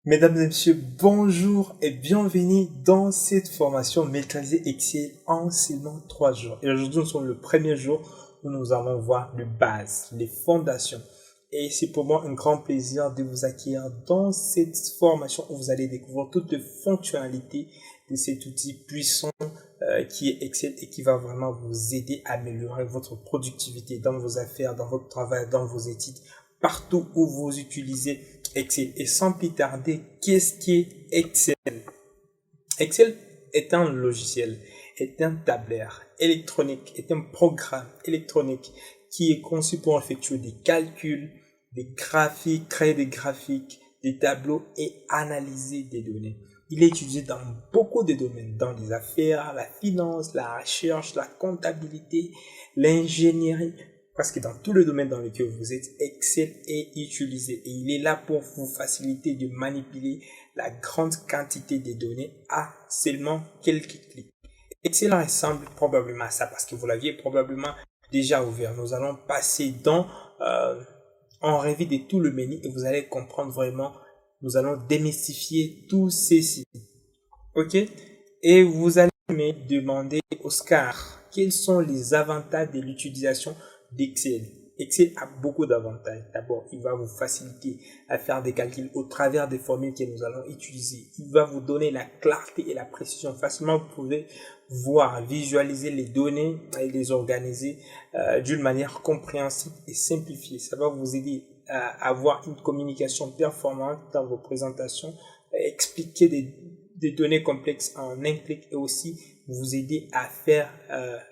Mesdames et messieurs, bonjour et bienvenue dans cette formation Maîtriser Excel en seulement 3 jours. Et aujourd'hui, nous sommes le premier jour où nous allons voir les bases, les fondations. Et c'est pour moi un grand plaisir de vous accueillir dans cette formation où vous allez découvrir toutes les fonctionnalités de cet outil puissant qui est Excel et qui va vraiment vous aider à améliorer votre productivité dans vos affaires, dans votre travail, dans vos études, partout où vous utilisez Excel. Et sans plus tarder, qu'est-ce qu'est Excel? Excel est un logiciel, est un tableur électronique, est un programme électronique qui est conçu pour effectuer des calculs, des graphiques, créer des graphiques, des tableaux et analyser des données. Il est utilisé dans beaucoup de domaines, dans les affaires, la finance, la recherche, la comptabilité, l'ingénierie. Parce que dans tous les domaines dans lesquels vous êtes, Excel est utilisé et il est là pour vous faciliter de manipuler la grande quantité de données à seulement quelques clics. Excel ressemble probablement à ça parce que vous l'aviez probablement déjà ouvert. Nous allons passer en revue de tout le menu et vous allez comprendre vraiment, nous allons démystifier tout ceci. Ok? Et vous allez me demander, Oscar, quels sont les avantages de l'utilisation d'Excel? Excel a beaucoup d'avantages. D'abord, il va vous faciliter à faire des calculs au travers des formules que nous allons utiliser. Il va vous donner la clarté et la précision. Facilement, vous pouvez voir, visualiser les données et les organiser d'une manière compréhensible et simplifiée. Ça va vous aider à avoir une communication performante dans vos présentations, expliquer des données complexes en un clic et aussi vous aider à faire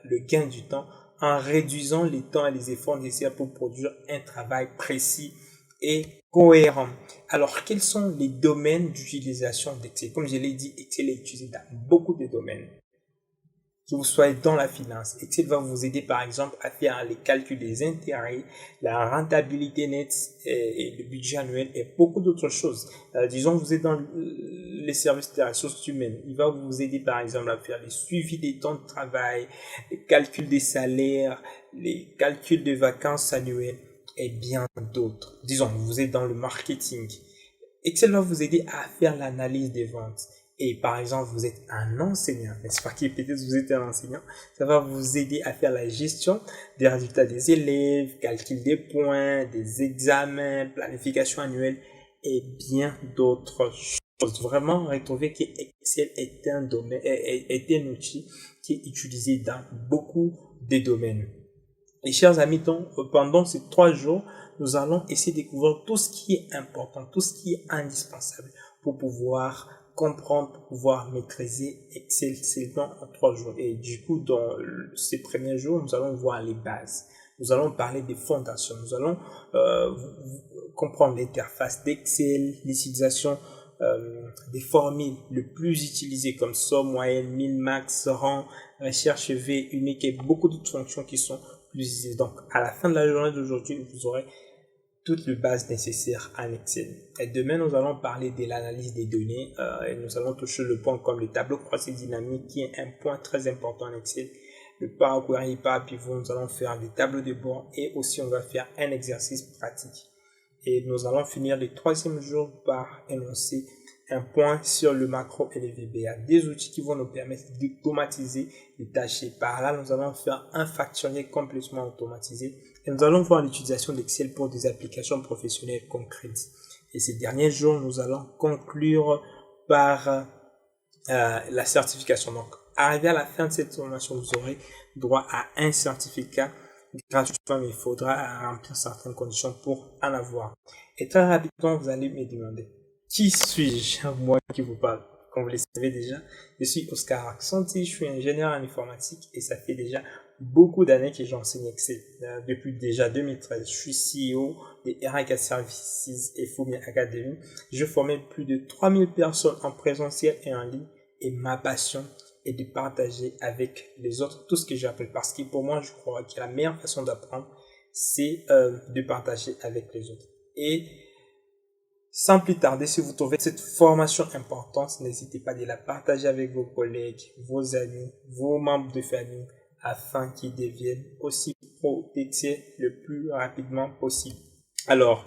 le gain du temps en réduisant les temps et les efforts nécessaires pour produire un travail précis et cohérent. Alors, quels sont les domaines d'utilisation d'Excel? Comme je l'ai dit, Excel est utilisé dans beaucoup de domaines. Que vous soyez dans la finance, Excel va vous aider par exemple à faire les calculs des intérêts, la rentabilité nette et le budget annuel et beaucoup d'autres choses. Disons, vous êtes dans les services des ressources humaines. Il va vous aider par exemple à faire les suivis des temps de travail, les calculs des salaires, les calculs de vacances annuelles et bien d'autres. Disons, vous êtes dans le marketing. Excel va vous aider à faire l'analyse des ventes. Et par exemple, vous êtes un enseignant, n'est-ce pas, qui peut-être vous êtes un enseignant, ça va vous aider à faire la gestion des résultats des élèves, calcul des points, des examens, planification annuelle et bien d'autres choses. Vraiment, retrouvez que Excel est un domaine, est un outil qui est utilisé dans beaucoup de domaines. Et chers amis, donc, pendant ces 3 jours, nous allons essayer de découvrir tout ce qui est important, tout ce qui est indispensable pour pouvoir comprendre, pour pouvoir maîtriser Excel seulement en 3 jours. Et du coup, dans ces premiers jours, nous allons voir les bases. Nous allons parler des fondations. Nous allons comprendre l'interface d'Excel, l'utilisation des formules les plus utilisées comme somme, moyenne, min, max, rang, recherche V, unique et beaucoup d'autres fonctions qui sont plus utilisées. Donc, à la fin de la journée d'aujourd'hui, vous aurez toutes les bases nécessaires en Excel. Et demain, nous allons parler de l'analyse des données et nous allons toucher le point comme le tableau croisé dynamique qui est un point très important en Excel. Le Power Query, Power Pivot, nous allons faire des tableaux de bord et aussi on va faire un exercice pratique. Et nous allons finir le 3e jour par énoncer un point sur le macro et les VBA, des outils qui vont nous permettre d'automatiser les tâches. Et par là, nous allons faire un factoriel complètement automatisé. Et nous allons voir l'utilisation d'Excel pour des applications professionnelles concrètes. Et ces derniers jours, nous allons conclure par la certification. Donc, arrivé à la fin de cette formation, vous aurez droit à un certificat gratuitement, mais il faudra remplir certaines conditions pour en avoir. Et très rapidement, vous allez me demander, qui suis-je? Moi qui vous parle. Comme vous le savez déjà, je suis Oscar Aksanti, je suis ingénieur en informatique et ça fait déjà beaucoup d'années que j'enseigne Excel. Depuis déjà 2013, je suis CEO de RK Services et Fumi Academy. Je formais plus de 3000 personnes en présentiel et en ligne et ma passion est de partager avec les autres tout ce que j'appelle, parce que pour moi, je crois que la meilleure façon d'apprendre, c'est de partager avec les autres. Et sans plus tarder, si vous trouvez cette formation importante, n'hésitez pas de la partager avec vos collègues, vos amis, vos membres de famille, afin qu'ils deviennent aussi pro d'Excel le plus rapidement possible. Alors,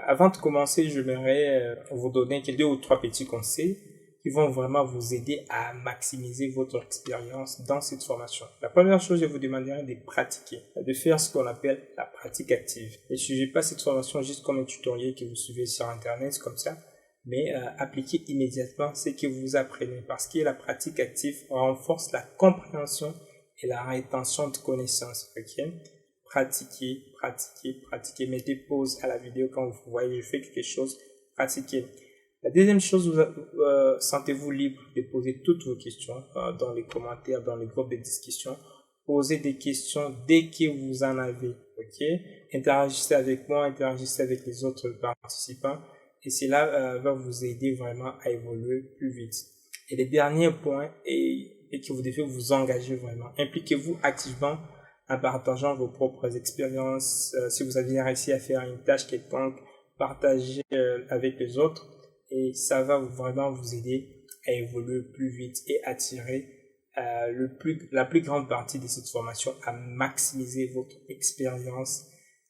Avant de commencer, j'aimerais vous donner deux ou trois petits conseils qui vont vraiment vous aider à maximiser votre expérience dans cette formation. La première chose, je vous demanderai de pratiquer, de faire ce qu'on appelle la pratique active. Ne suivez pas cette formation juste comme un tutoriel que vous suivez sur Internet, comme ça, mais appliquez immédiatement ce que vous apprenez parce que la pratique active renforce la compréhension et la rétention de connaissances. Ok? Pratiquez, pratiquez, pratiquez. Mettez pause à la vidéo quand vous voyez je fais quelque chose. Pratiquez. La deuxième chose, sentez-vous libre de poser toutes vos questions dans les commentaires, dans les groupes de discussion. Posez des questions dès que vous en avez. Ok? Interagissez avec moi, interagissez avec les autres participants. Et cela va vous aider vraiment à évoluer plus vite. Et le dernier point est que vous devez vous engager vraiment. Impliquez-vous activement en partageant vos propres expériences. Si vous avez réussi à faire une tâche quelconque, partagez avec les autres. Et ça va vraiment vous aider à évoluer plus vite et attirer la plus grande partie de cette formation à maximiser votre expérience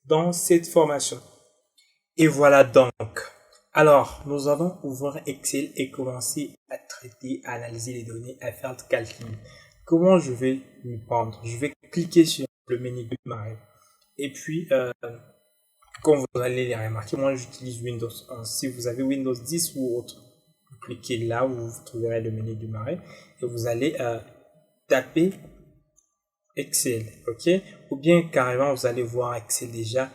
dans cette formation. Et voilà donc. Alors, nous allons ouvrir Excel et commencer à traiter, à analyser les données, à faire le calcul. Comment je vais m'y prendre? Je vais cliquer sur le menu de démarrer. Et puis, comme vous allez les remarquer, moi j'utilise Windows 11. Si vous avez Windows 10 ou autre, vous cliquez là où vous trouverez le menu démarrer et vous allez taper Excel, ok? Ou bien carrément vous allez voir Excel déjà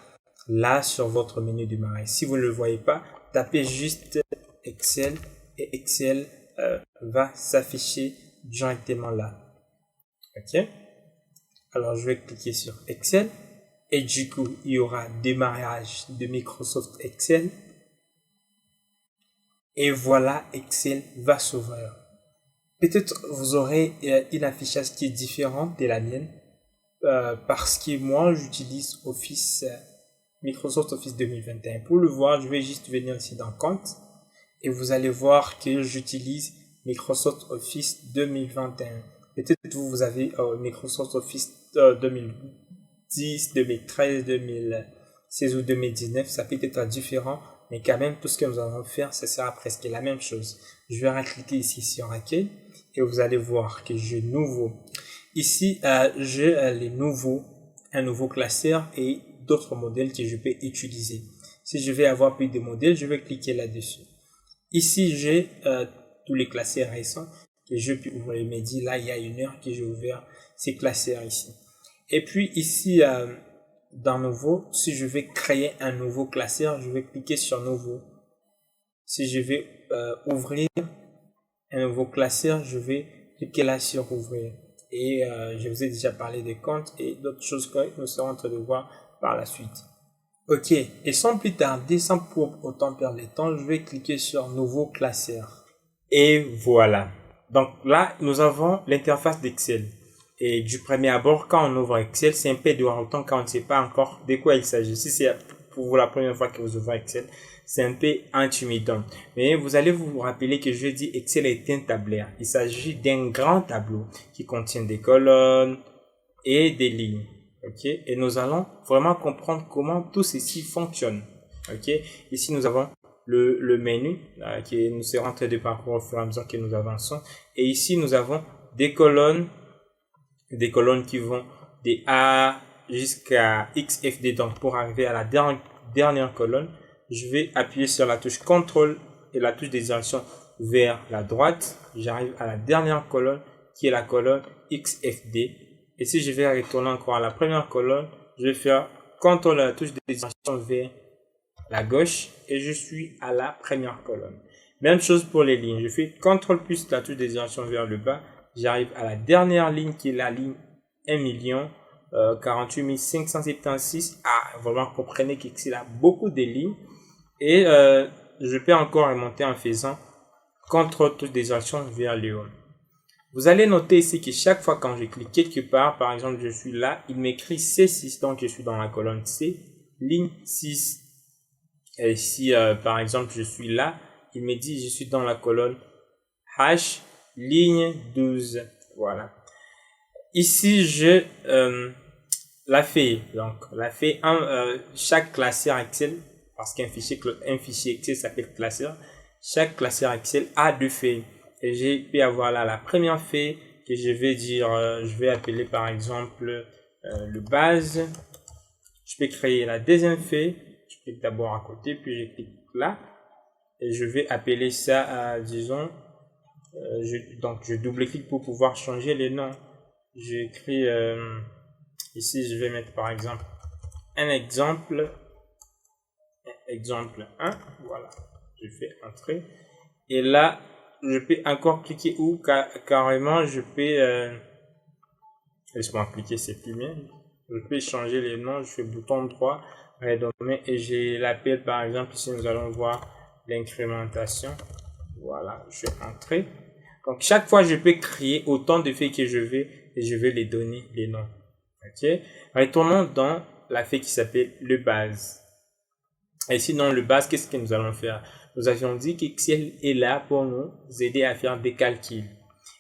là sur votre menu démarrer. Si vous ne le voyez pas, tapez juste Excel et Excel va s'afficher directement là, ok? Alors je vais cliquer sur Excel. Et du coup, il y aura démarrage de Microsoft Excel. Et voilà, Excel va s'ouvrir. Peut-être vous aurez une affichage qui est différente de la mienne. Parce que moi, j'utilise Microsoft Office 2021. Pour le voir, je vais juste venir ici dans Compte. Et vous allez voir que j'utilise Microsoft Office 2021. Peut-être vous avez Microsoft Office 2010, 2013, 2016 ou 2019, ça peut être différent, mais quand même, tout ce que nous allons faire, ce sera presque la même chose. Je vais cliquer ici sur Accueil et vous allez voir que j'ai nouveau. Ici, j'ai un nouveau classeur et d'autres modèles que je peux utiliser. Si je vais avoir plus de modèles, je vais cliquer là-dessus. Ici, j'ai tous les classeurs récents que je peux ouvrir. Il me dit là, il y a une heure que j'ai ouvert ces classeurs ici. Et puis ici, dans Nouveau, si je vais créer un nouveau classeur, je vais cliquer sur Nouveau. Si je vais ouvrir un nouveau classeur, je vais cliquer là sur Ouvrir. Et je vous ai déjà parlé des comptes et d'autres choses que nous serons en train de voir par la suite. Ok, et sans plus tarder, sans pour autant perdre le temps, je vais cliquer sur Nouveau classeur. Et voilà. Donc là, nous avons l'interface d'Excel. Et du premier abord, quand on ouvre Excel, c'est un peu déroutant quand on ne sait pas encore de quoi il s'agit. Si c'est pour vous la première fois que vous ouvrez Excel, c'est un peu intimidant. Mais vous allez vous rappeler que je dis Excel est un tableur. Il s'agit d'un grand tableau qui contient des colonnes et des lignes. Ok, et nous allons vraiment comprendre comment tout ceci fonctionne. Ok, ici nous avons le menu qui nous sera en train de parcourir au fur et à mesure que nous avançons. Et ici nous avons des colonnes qui vont de A jusqu'à XFD. Donc pour arriver à la dernière colonne, je vais appuyer sur la touche CTRL et la touche de direction vers la droite. J'arrive à la dernière colonne qui est la colonne XFD. Et si je vais retourner encore à la première colonne, je vais faire CTRL et la touche de direction vers la gauche et je suis à la première colonne. Même chose pour les lignes. Je fais CTRL plus la touche de direction vers le bas. J'arrive à la dernière ligne qui est la ligne 1 48 576. Ah, vraiment, comprenez qu'Excel a beaucoup de lignes. Et je peux encore remonter en faisant CTRL touche de direction vers le haut. Vous allez noter ici que chaque fois quand je clique quelque part, par exemple, je suis là, il m'écrit C6, donc je suis dans la colonne C, ligne 6. Et si, par exemple, je suis là, il me dit je suis dans la colonne H, ligne 12. Voilà. Ici, je la feuille. Donc, la feuille, chaque classeur Excel parce qu'un fichier Excel s'appelle classeur. Chaque classeur Excel a deux feuilles. Et j'ai pu avoir là la première feuille que je vais dire, je vais appeler par exemple le base. Je peux créer la deuxième feuille. Je clique d'abord à côté, puis je clique là. Et je vais appeler ça, disons, donc je double-clique pour pouvoir changer les noms. J'écris, ici je vais mettre par exemple un exemple 1, voilà, je fais entrer. Et là, je peux encore cliquer où carrément je peux, laisse-moi cliquer, c'est plus bien. Je peux changer les noms, je fais bouton droit, renommer et je l'appelle par exemple, ici nous allons voir l'incrémentation. Voilà, je fais entrer. Donc chaque fois je peux créer autant de feuilles que je veux et je vais les donner les noms. Ok, retournons dans la feuille qui s'appelle le base. Et ici dans le base, qu'est-ce que nous allons faire? Nous avions dit qu'Excel est là pour nous aider à faire des calculs.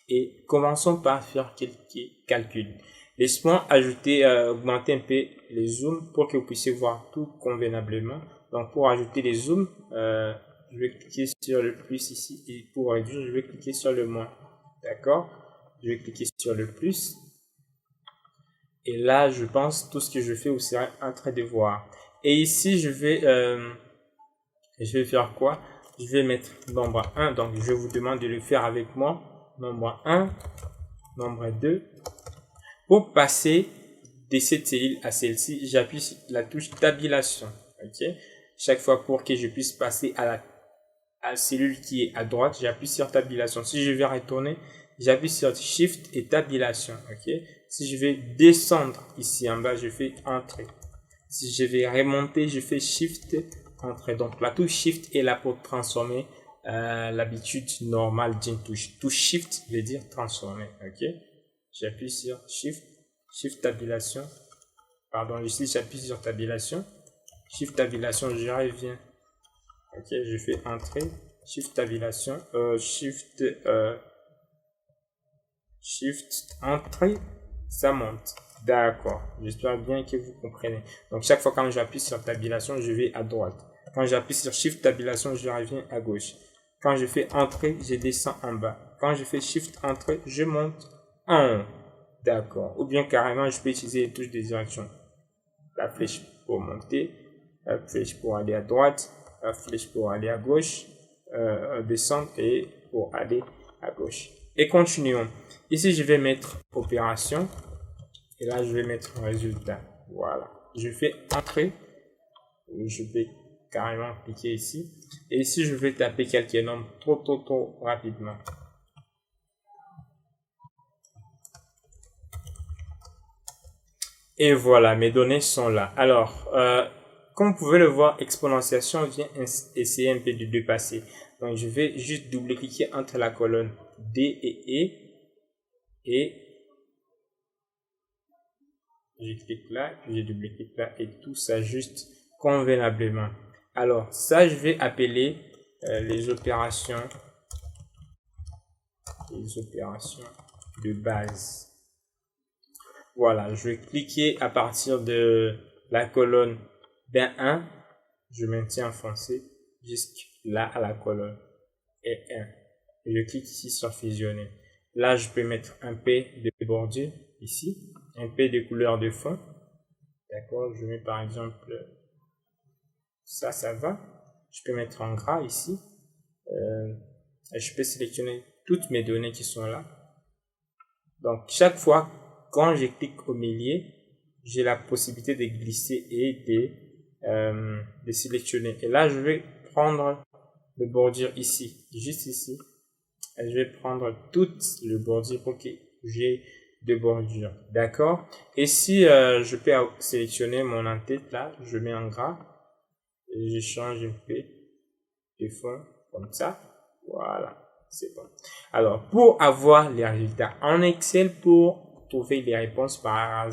Et commençons par faire quelques calculs. Laisse-moi ajouter, augmenter un peu les zooms pour que vous puissiez voir tout convenablement. Donc pour ajouter les zooms, je vais cliquer sur le plus ici et pour réduire, je vais cliquer sur le moins. D'accord? Je vais cliquer sur le plus. Et là, je pense tout ce que je fais, vous serez en train de voir. Et ici, je vais faire quoi? Je vais mettre nombre 1. Donc, je vous demande de le faire avec moi. Nombre 1, nombre 2. Pour passer de cette cellule à celle-ci, j'appuie sur la touche tabulation. Ok? Chaque fois pour que je puisse passer à la cellule qui est à droite, j'appuie sur tabulation. Si je vais retourner, j'appuie sur Shift et tabulation. Ok? Si je vais descendre ici en bas, je fais Entrée. Si je vais remonter, je fais Shift, Entrée. Donc la touche Shift est là pour transformer l'habitude normale d'une touche. Touche Shift veut dire transformer. Ok? J'appuie sur Shift, Shift tabulation. Pardon, ici j'appuie sur tabulation. Shift tabulation, je reviens. Ok, je fais Entrée, Shift tabulation, Shift Entrée, ça monte. D'accord, j'espère bien que vous comprenez. Donc chaque fois quand j'appuie sur tabulation, je vais à droite. Quand j'appuie sur Shift tabulation, je reviens à gauche. Quand je fais Entrée, je descends en bas. Quand je fais Shift Entrée, je monte en haut. D'accord. Ou bien carrément, je peux utiliser les touches de direction. La flèche pour monter, la flèche pour aller à droite, la flèche pour aller à gauche, descendre et pour aller à gauche. Et continuons. Ici, je vais mettre opération. Et là, je vais mettre résultat. Voilà. Je fais entrer. Je vais carrément cliquer ici. Et ici, je vais taper quelques nombres trop rapidement. Et voilà, mes données sont là. Alors, comme vous pouvez le voir, exponentiation vient essayer un peu de dépasser. Donc, je vais juste double-cliquer entre la colonne D et E. Et je clique là, puis je double-clique là et tout s'ajuste convenablement. Alors, ça, je vais appeler les opérations de base. Voilà, je vais cliquer à partir de la colonne B1, je maintiens enfoncé jusque là à la colonne E1. Je clique ici sur fusionner. Là, je peux mettre un P de bordure ici, un P de couleur de fond. D'accord, je mets par exemple ça va. Je peux mettre en gras ici. Je peux sélectionner toutes mes données qui sont là. Donc, chaque fois, quand je clique au milieu, j'ai la possibilité de glisser et de sélectionner. Et là, je vais prendre le bordure ici, juste ici. Et je vais prendre toute le bordure pour que j'ai deux bordures. D'accord? Et si je peux sélectionner mon en-tête là, je mets en gras et je change un peu de fond comme ça. Voilà. C'est bon. Alors, pour avoir les résultats en Excel, pour trouver les réponses par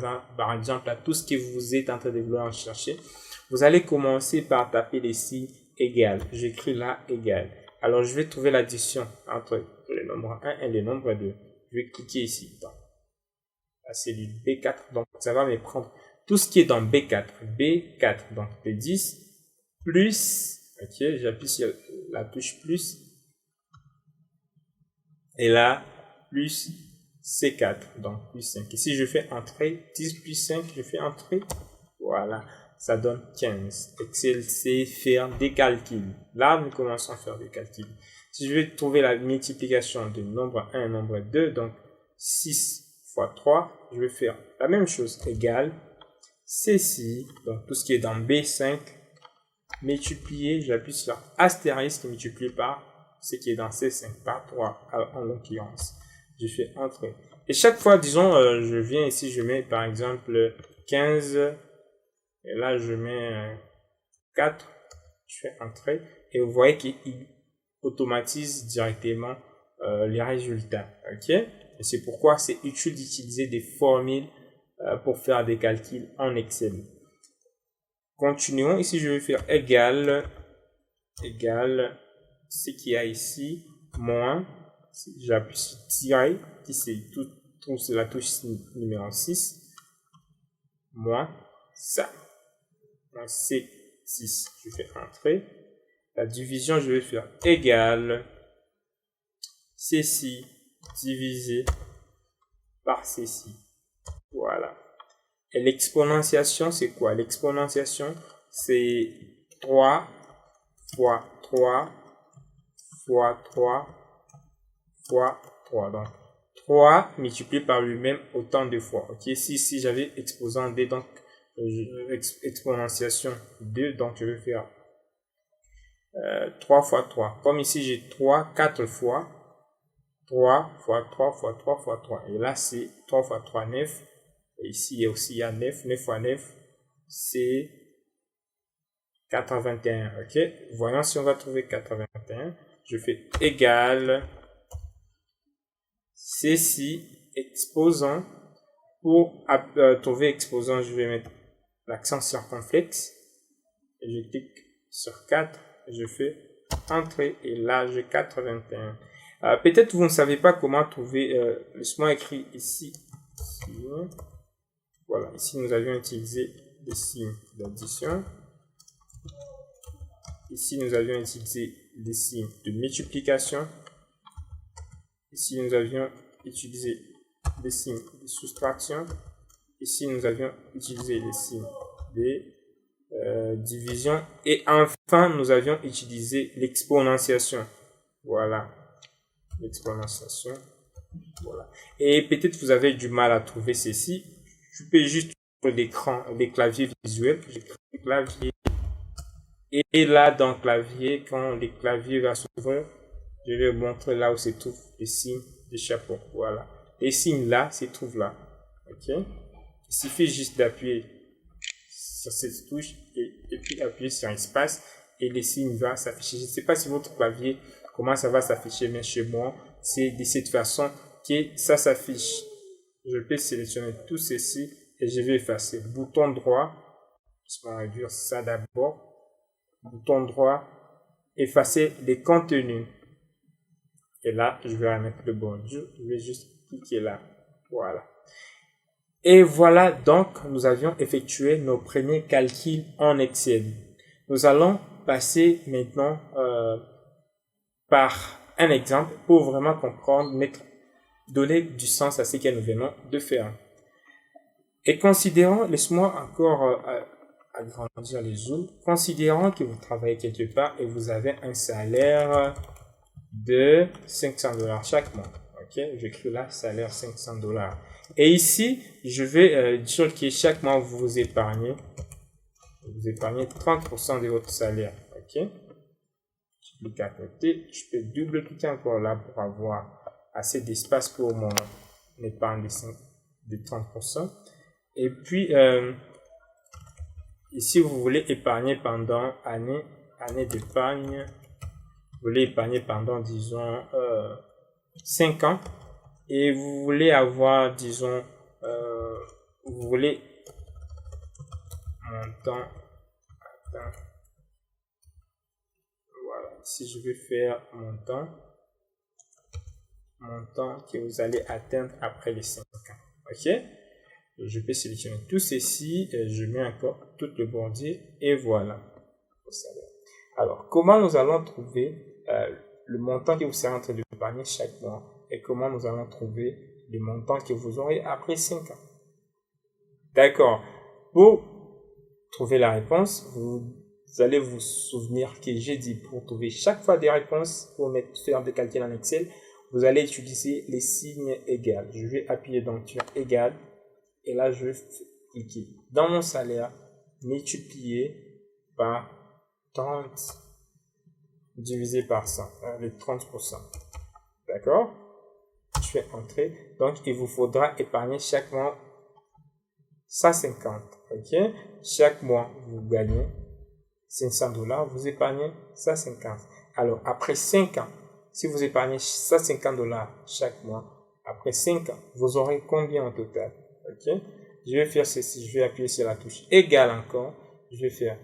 exemple à tout ce que vous êtes en train de vouloir chercher, vous allez commencer par taper les signes égal. J'écris là égal. Alors, je vais trouver l'addition entre le nombre 1 et le nombre 2. Je vais cliquer ici dans la cellule B4. Donc, ça va me prendre tout ce qui est dans B4. B4, donc le 10. plus, ok, j'appuie sur la touche plus, et là, plus C4, donc plus 5. Et si je fais entrer, 10 plus 5, je fais entrer, voilà, ça donne 15. Excel sait faire des calculs. Là, nous commençons à faire des calculs. Si je vais trouver la multiplication de nombre 1 et nombre 2, donc 6 fois 3, je vais faire la même chose, égale C6, donc tout ce qui est dans B5, multiplié, j'appuie sur astérisque multiplié par ce qui est dans C5 par 3, en l'occurrence. Je fais entrer. Et chaque fois, disons, je viens ici, je mets par exemple 15, et là je mets 4, je fais entrer, et vous voyez qu'il automatise directement les résultats. Ok? Et c'est pourquoi c'est utile d'utiliser des formules pour faire des calculs en Excel. Continuons. Ici, je vais faire égal ce qu'il y a ici, moins, j'appuie sur tiret, qui c'est tout c'est la touche numéro 6, moins ça, moins C6, je fais entrer. La division, je vais faire égal C6 divisé par C6. Voilà. Et l'exponentiation, c'est quoi? L'exponentiation, c'est 3 fois 3 fois 3 fois 3. Donc, 3 multiplié par lui-même autant de fois. Ok, si j'avais exposant D, donc exponentiation 2, donc je vais faire 3 fois 3. Comme ici, j'ai 3, 4 fois 3 fois 3 fois 3 fois 3. Et là, c'est 3 fois 3, 9. Et ici, il y a 9. 9 fois 9, c'est 81. Ok, voyons si on va trouver 81. Je fais égal ceci exposant. Pour trouver exposant, je vais mettre l'accent circonflexe. Et je clique sur 4. Et je fais entrer. Et là, j'ai 81. Peut-être vous ne savez pas comment trouver. Laisse-moi écrire ici. Voilà, ici nous avions utilisé les signes d'addition. Ici nous avions utilisé les signes de multiplication. Ici nous avions utilisé les signes de soustraction. Ici nous avions utilisé les signes de division. Et enfin nous avions utilisé l'exponentiation. Voilà, l'exponentiation. Voilà. Et peut-être vous avez du mal à trouver ceci. Je peux juste l'écran, les claviers visuels. J'écris les claviers. Et là, dans le clavier, quand le clavier va s'ouvrir, je vais vous montrer là où se trouvent les signes de chapeau. Voilà. Les signes là se trouvent là. Ok. Il suffit juste d'appuyer sur cette touche et puis appuyer sur espace et les signes vont s'afficher. Je ne sais pas si votre clavier, comment ça va s'afficher, mais chez moi, c'est de cette façon que ça s'affiche. Je peux sélectionner tout ceci et je vais effacer. Bouton droit, je vais réduire ça d'abord. Bouton droit, effacer les contenus. Et là, je vais remettre le bonjour. Je vais juste cliquer là. Voilà. Et voilà, donc, nous avions effectué nos premiers calculs en Excel. Nous allons passer maintenant par un exemple pour vraiment comprendre, donner du sens à ce que nous venons de faire. Et considérons, laisse-moi encore agrandir les zooms, considérons que vous travaillez quelque part et vous avez un salaire de 500 $, chaque mois. Ok, j'écris là salaire 500 $. Et ici, je vais dire que chaque mois vous épargnez 30% de votre salaire. Ok, je clique à côté, je peux double-cliquer encore là pour avoir assez d'espace pour mon épargne de 30%. Et puis, ici, vous voulez épargner pendant année d'épargne. Vous voulez épargner pendant, disons, 5 ans. Et vous voulez avoir, disons, vous voulez montant. Voilà, ici, je vais faire montant que vous allez atteindre après les 5 ans. Ok? Je peux sélectionner tout ceci, je mets encore tout le bordier et voilà. au salaire. Alors, comment nous allons trouver le montant que vous serez en train d'épargner chaque mois et comment nous allons trouver le montant que vous aurez après 5 ans? D'accord. Pour trouver la réponse, vous allez vous souvenir que j'ai dit pour trouver chaque fois des réponses, pour faire des calculs en Excel, vous allez utiliser les signes égaux. Je vais appuyer donc sur égal et là je vais cliquer dans mon salaire multiplié par 30 divisé par 100, les 30%. D'accord? Je fais entrer. Donc il vous faudra épargner chaque mois 150. Ok? Chaque mois vous gagnez $500, vous épargnez 150. Alors après 5 ans, si vous épargnez $150 chaque mois, après 5 ans, vous aurez combien au total? Ok? Je vais faire ceci, je vais appuyer sur la touche égale encore, je vais faire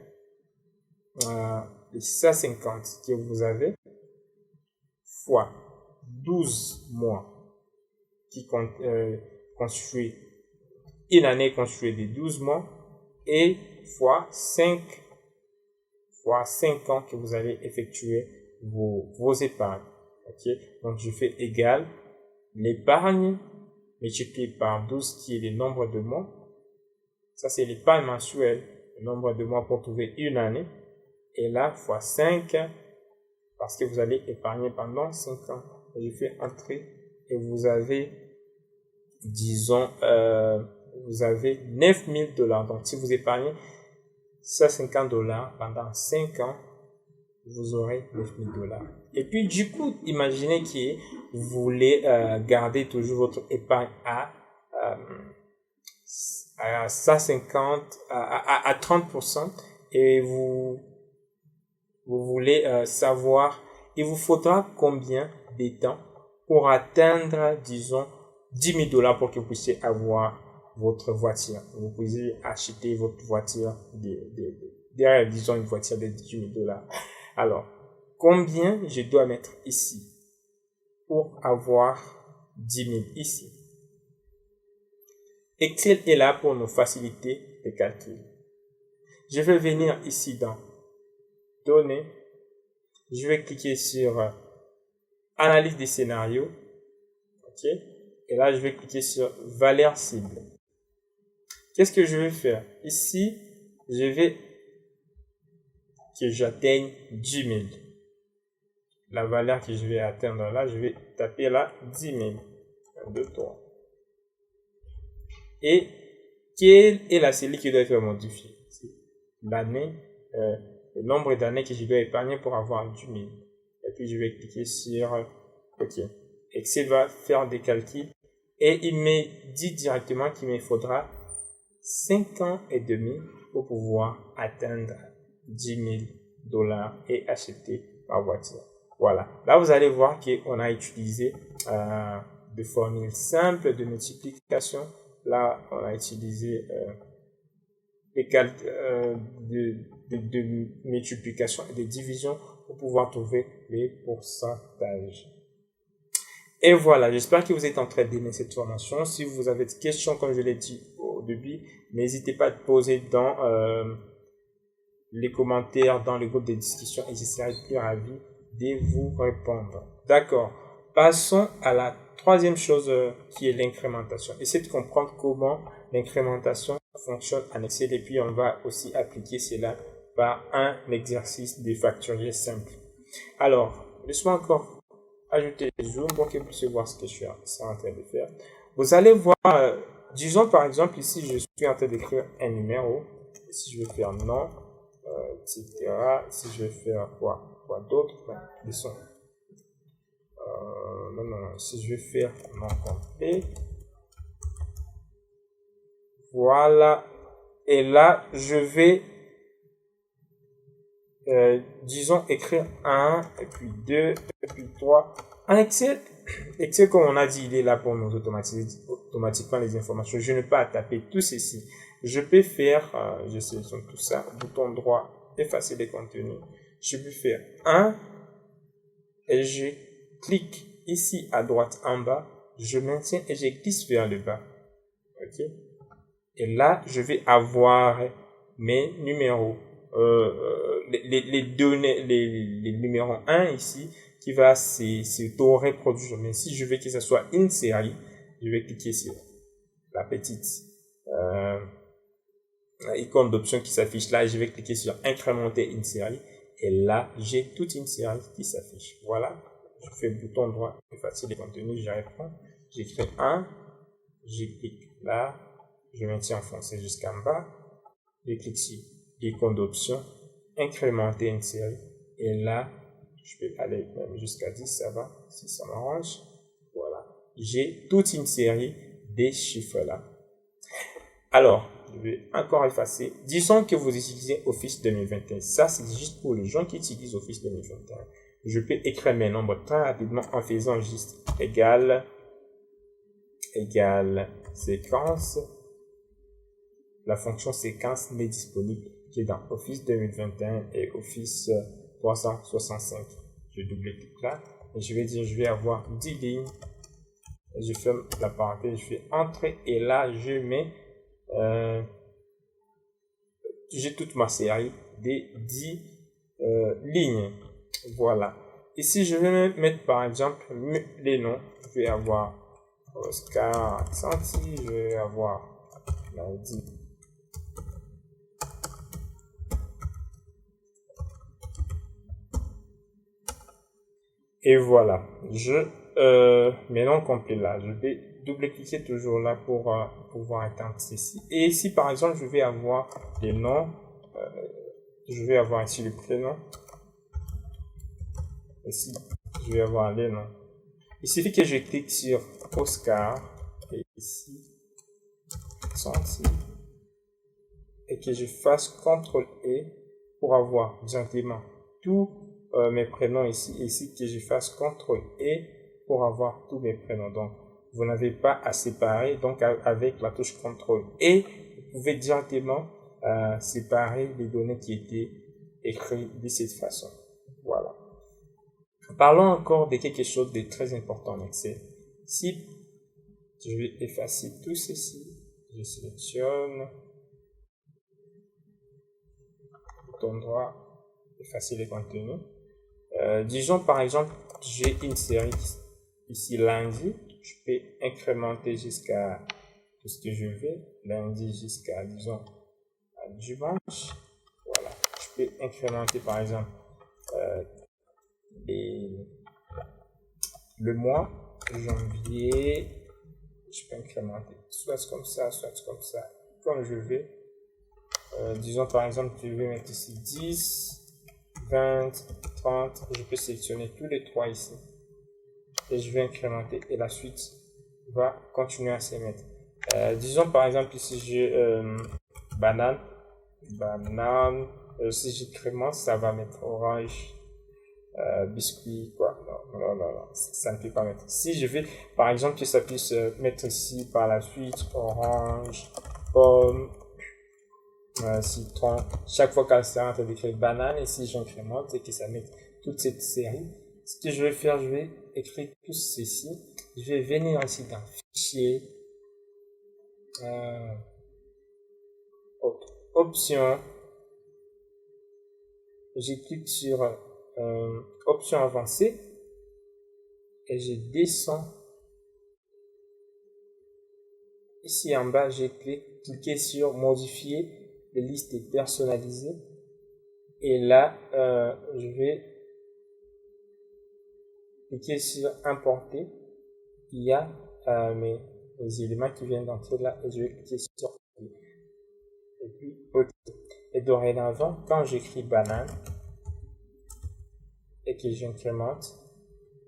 les 150 que vous avez fois 12 mois qui constituent une année constituée de 12 mois et fois 5 ans que vous allez effectuer vos épargnes. Ok? Donc je fais égal l'épargne multiplié par 12 qui est le nombre de mois. Ça c'est l'épargne mensuelle, le nombre de mois pour trouver une année. Et là fois 5 parce que vous allez épargner pendant 5 ans. Et je fais entrer et vous avez, disons, vous avez $9000. Donc si vous épargnez $150 pendant 5 ans, vous aurez $9000. Et puis du coup, imaginez que vous voulez garder toujours votre épargne à 150, à 30% et vous voulez savoir, il vous faudra combien de temps pour atteindre, disons, $10,000 pour que vous puissiez avoir votre voiture. Vous pouvez acheter votre voiture derrière, disons, une voiture de $10,000. Alors, combien je dois mettre ici pour avoir 10 000 ici? Excel est là pour nous faciliter les calculs. Je vais venir ici dans Données. Je vais cliquer sur Analyse des scénarios. OK? Et là, je vais cliquer sur Valeur cible. Qu'est-ce que je vais faire? Ici, je vais que j'atteigne 10 000. La valeur que je vais atteindre là, je vais taper là 10 000. 1, 2, 3. Et quelle est la cellule qui doit être modifiée? L'année, le nombre d'années que je dois épargner pour avoir 10 000. Et puis je vais cliquer sur OK. Excel va faire des calculs et il me dit directement qu'il me faudra 5 ans et demi pour pouvoir atteindre $10,000 et acheter ma voiture. Voilà. Là, vous allez voir qu'on a utilisé des formules simples de multiplication. Là, on a utilisé des calculs de multiplication et de division pour pouvoir trouver les pourcentages. Et voilà, j'espère que vous êtes en train d'aimer cette formation. Si vous avez des questions, comme je l'ai dit au début, n'hésitez pas à poser dans les commentaires, dans le groupe de discussion et je serai plus ravi de vous répondre. D'accord. Passons à la troisième chose qui est l'incrémentation. Essayez de comprendre comment l'incrémentation fonctionne en Excel et puis on va aussi appliquer cela par un exercice de factoriel simple. Alors, laisse-moi encore ajouter le zoom pour que vous puissiez voir ce que je suis en train de faire. Vous allez voir, disons par exemple ici, je suis en train d'écrire un numéro. Si je vais faire nom, etc. Si je vais faire quoi d'autre, laissons. Non, si je vais faire nom complet. Voilà. Et là, je vais disons écrire 1 et puis 2 et puis 3 en Excel. Excel, comme on a dit, il est là pour nous automatiser automatiquement les informations. Je n'ai pas à taper tout ceci. Je peux faire, je sélectionne tout ça, bouton droit, effacer les contenus. Je peux faire 1 et je clique ici à droite en bas, je maintiens et je glisse vers le bas. Ok? Et là, je vais avoir mes numéros. les données, les numéros 1 ici, qui va s'auto-reproduire. Mais si je veux que ce soit une série, je vais cliquer sur la petite icône d'option qui s'affiche là, et je vais cliquer sur incrémenter une série, et là j'ai toute une série qui s'affiche. Voilà, je fais bouton droit, effacer les contenus, je réponds, j'écris 1, je clique là, je maintiens enfoncé jusqu'en bas, je clique sur l'icône d'option, incrémenter une série, et là je peux aller même jusqu'à 10, ça va, si ça m'arrange. Voilà, j'ai toute une série des chiffres là. Alors, je vais encore effacer. Disons que vous utilisez Office 2021. Ça, c'est juste pour les gens qui utilisent Office 2021. Je peux écrire mes nombres très rapidement en faisant juste égal séquence. La fonction séquence n'est disponible que dans Office 2021 et Office 365. Je double-clique là et je vais dire, je vais avoir 10 lignes. Je ferme la parenthèse, je fais entrer et là, je mets j'ai toute ma série des 10 lignes. Voilà. Ici, je vais mettre par exemple les noms. Je vais avoir Oscar Santi, je vais avoir lundi. Et voilà. Mes noms complets là. Je vais double-cliquer toujours là pour pouvoir éteindre ceci. Et ici, par exemple, je vais avoir les noms. Je vais avoir ici le prénom. Ici, je vais avoir les noms. Il suffit que je clique sur Oscar et ici, Santi, et que je fasse CTRL-E pour avoir directement tous mes prénoms ici. Et ici, que je fasse CTRL-E pour avoir tous mes prénoms. Donc, vous n'avez pas à séparer. Donc, avec la touche CTRL-E, vous pouvez directement séparer les données qui étaient écrites de cette façon. Voilà. Parlons encore de quelque chose de très important en Excel. Si je vais effacer tout ceci, je sélectionne, bouton droit, effacer les contenus. Disons par exemple, j'ai une série ici lundi, je peux incrémenter jusqu'à tout ce que je veux, lundi jusqu'à, disons, dimanche. Voilà, je peux incrémenter par exemple le mois, janvier, je peux incrémenter soit comme ça, comme je veux. Disons par exemple, je vais mettre ici 10, 20, 30, je peux sélectionner tous les trois ici. Et je vais incrémenter et la suite va continuer à se mettre. Disons par exemple ici j'ai banane, si j'incrémente, ça va mettre orange, biscuit, quoi. Non, ça ne peut pas mettre. Si je vais, par exemple, que ça puisse mettre ici par la suite orange, pomme, citron. Chaque fois qu'elle sera en train d'écrire banane, et si j'incrémente et que ça mette toute cette série, ce que je vais faire, je vais écrire tout ceci. Je vais venir ici dans fichier, option, je clique sur option avancée et je descends ici en bas. J'ai cliqué sur modifier les listes personnalisées et là je vais cliquer sur importer. Il y a mes éléments qui viennent d'entrer là et je vais cliquer sur et puis OK. Et dorénavant, quand j'écris banane et que j'incrémente,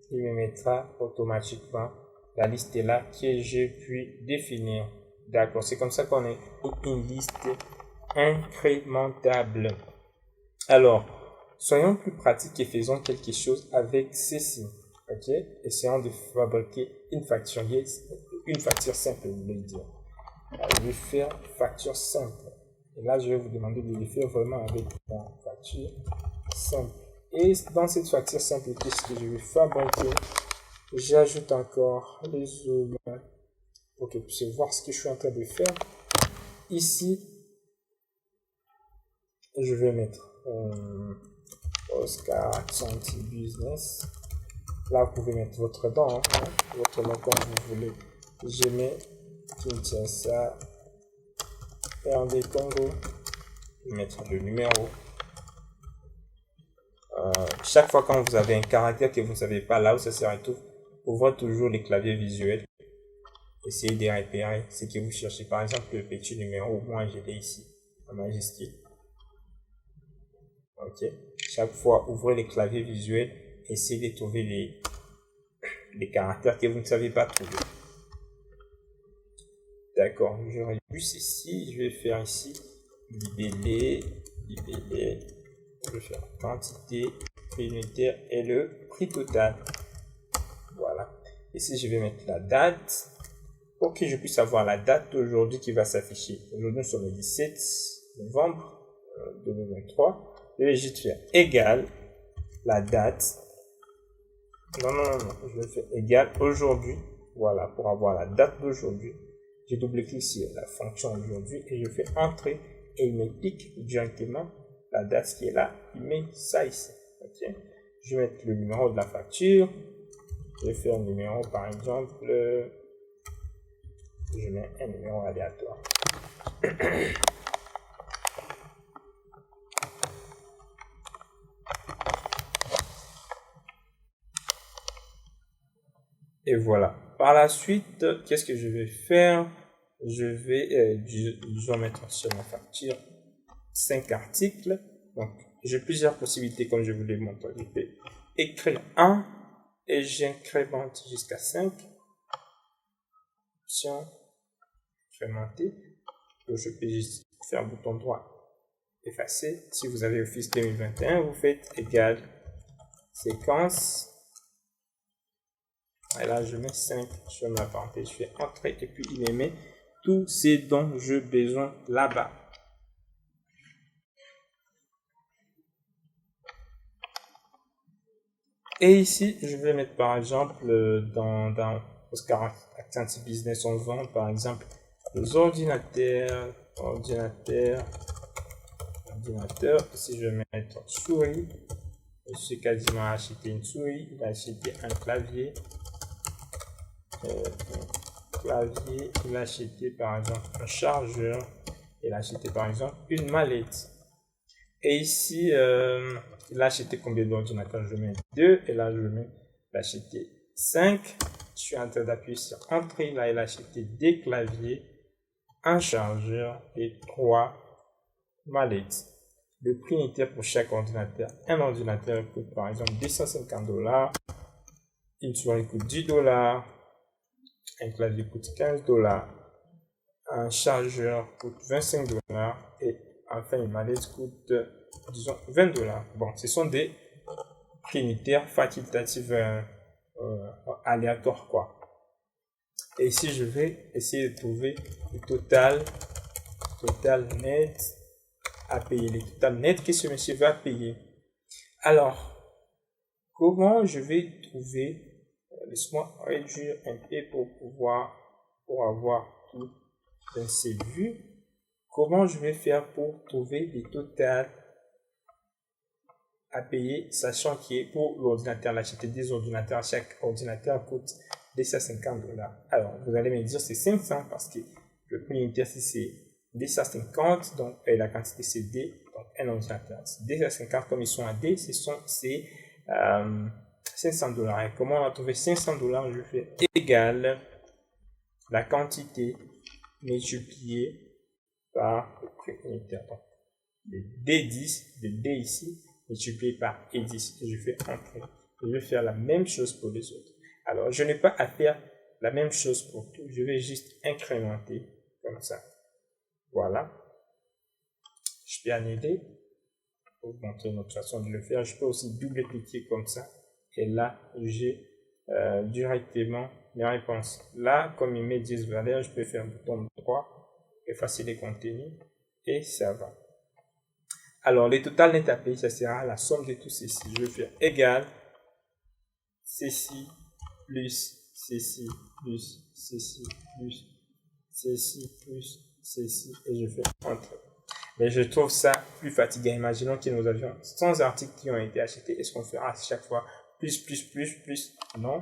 il me mettra automatiquement la liste est là que j'ai pu définir. D'accord, c'est comme ça qu'on a une liste incrémentable. Alors, soyons plus pratiques et faisons quelque chose avec ceci. Ok, essayons de fabriquer une facture simple, je voulais dire. Alors, je vais faire facture simple. Et là, je vais vous demander de le faire vraiment avec une facture simple. Et dans cette facture simple, qu'est-ce que je vais fabriquer? J'ajoute encore les zooms pour que vous puissiez voir ce que je suis en train de faire. Ici, je vais mettre Oscar Actanti Business. Là, vous pouvez mettre votre nom, hein, votre nom comme vous voulez. Je mets Kinshasa, RD Congo. Je vais mettre le numéro. Chaque fois quand vous avez un caractère que vous ne savez pas là où ça sert et tout, ouvrez toujours les claviers visuels. Essayez de repérer ce que vous cherchez. Par exemple, le petit numéro, moi je l'ai ici, en majuscule. Ok. Chaque fois, ouvrez les claviers visuels. Essayez de trouver les caractères que vous ne savez pas trouver. D'accord. Je réduis ici. Je vais faire ici libellé. Je vais faire quantité, prix unitaire et le prix total. Voilà. Ici, je vais mettre la date pour que je puisse avoir la date d'aujourd'hui qui va s'afficher. Aujourd'hui, nous sommes le 17 novembre 2023. Je vais juste faire égal la date. Non, je vais faire égal aujourd'hui. Voilà, pour avoir la date d'aujourd'hui. Je double-clique sur la fonction aujourd'hui et je fais entrer et il me pique directement la date qui est là. Il met ça ici. Ok. Je vais mettre le numéro de la facture. Je vais faire un numéro, par exemple. Je mets un numéro aléatoire. Et voilà. Par la suite, qu'est-ce que je vais faire? Je vais, disons, mettre sur ma facture 5 articles. Donc, j'ai plusieurs possibilités comme je vous l'ai montré. Je peux écrire 1 et j'incrémente jusqu'à 5. Option incrémenter. Donc, je peux juste faire bouton droit, effacer. Si vous avez Office 2021, vous faites égal séquence. Et là, je mets 5 sur ma parenthèse. Je fais entrer et puis il me met tout ce dont j'ai besoin là-bas. Et ici, je vais mettre par exemple dans Oscar Actanti Business, on vend par exemple les ordinateurs. Ici, je vais mettre souris. Je suis quasiment acheté une souris. Il a acheté un clavier. Il a acheté par exemple un chargeur. Il a acheté par exemple une mallette. Et ici, il a acheté combien d'ordinateurs? Je mets 2. Et là, je mets, il a acheté 5. Je suis en train d'appuyer sur Entrée. Là, il a acheté des claviers, un chargeur et 3 mallettes. Le prix unitaire pour chaque ordinateur. Un ordinateur coûte par exemple $250. Une souris coûte $10. Un clavier coûte $15. Un chargeur coûte $25. Et enfin, une mallette coûte, disons, $20. Bon, ce sont des prix unitaires facultatifs aléatoires, quoi. Et ici, je vais essayer de trouver le total net à payer. Le total net que ce monsieur va payer. Alors, comment je vais trouver, laisse-moi réduire un peu pour avoir tout dans ces vues. Comment je vais faire pour trouver les totales à payer, sachant que pour l'ordinateur, l'acheter des ordinateurs, chaque ordinateur coûte $250. Alors, vous allez me dire c'est 500 parce que le prix unitaire c'est $250, donc la quantité c'est D, donc un ordinateur. $250 comme ils sont à D, c'est $500. Et comment on a trouvé $500? Je fais égal la quantité multipliée par le prix unitaire. Donc, le D10, le D ici, multiplié par E10. Et je fais entrer. Je vais faire la même chose pour les autres. Alors, je n'ai pas à faire la même chose pour tout. Je vais juste incrémenter comme ça. Voilà. Je peux annuler pour vous montrer une autre façon de le faire. Je peux aussi double-cliquer comme ça. Et là, j'ai directement mes réponses. Là, comme il met 10 valeurs, je peux faire un bouton droit, effacer les contenus et ça va. Alors, le total net à payer, ça sera la somme de tout ceci. Je vais faire égal ceci plus ceci plus ceci plus ceci plus ceci et je fais entrer. Mais je trouve ça plus fatigant. Imaginons que nous avions 100 articles qui ont été achetés. Est-ce qu'on fera à chaque fois plus? Non.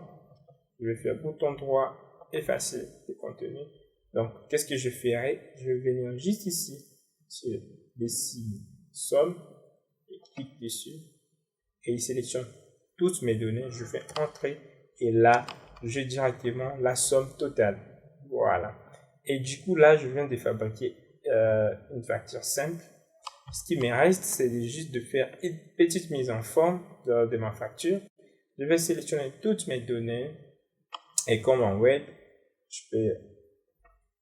Je vais faire bouton droit, effacer le contenu. Donc, qu'est-ce que je ferai? Je vais venir juste ici, sur les signes somme, et clique dessus, et il sélectionne toutes mes données. Je fais entrer, et là, j'ai directement la somme totale. Voilà. Et du coup, là, je viens de fabriquer une facture simple. Ce qui me reste, c'est juste de faire une petite mise en forme de ma facture. Je vais sélectionner toutes mes données. Et comme en web, je peux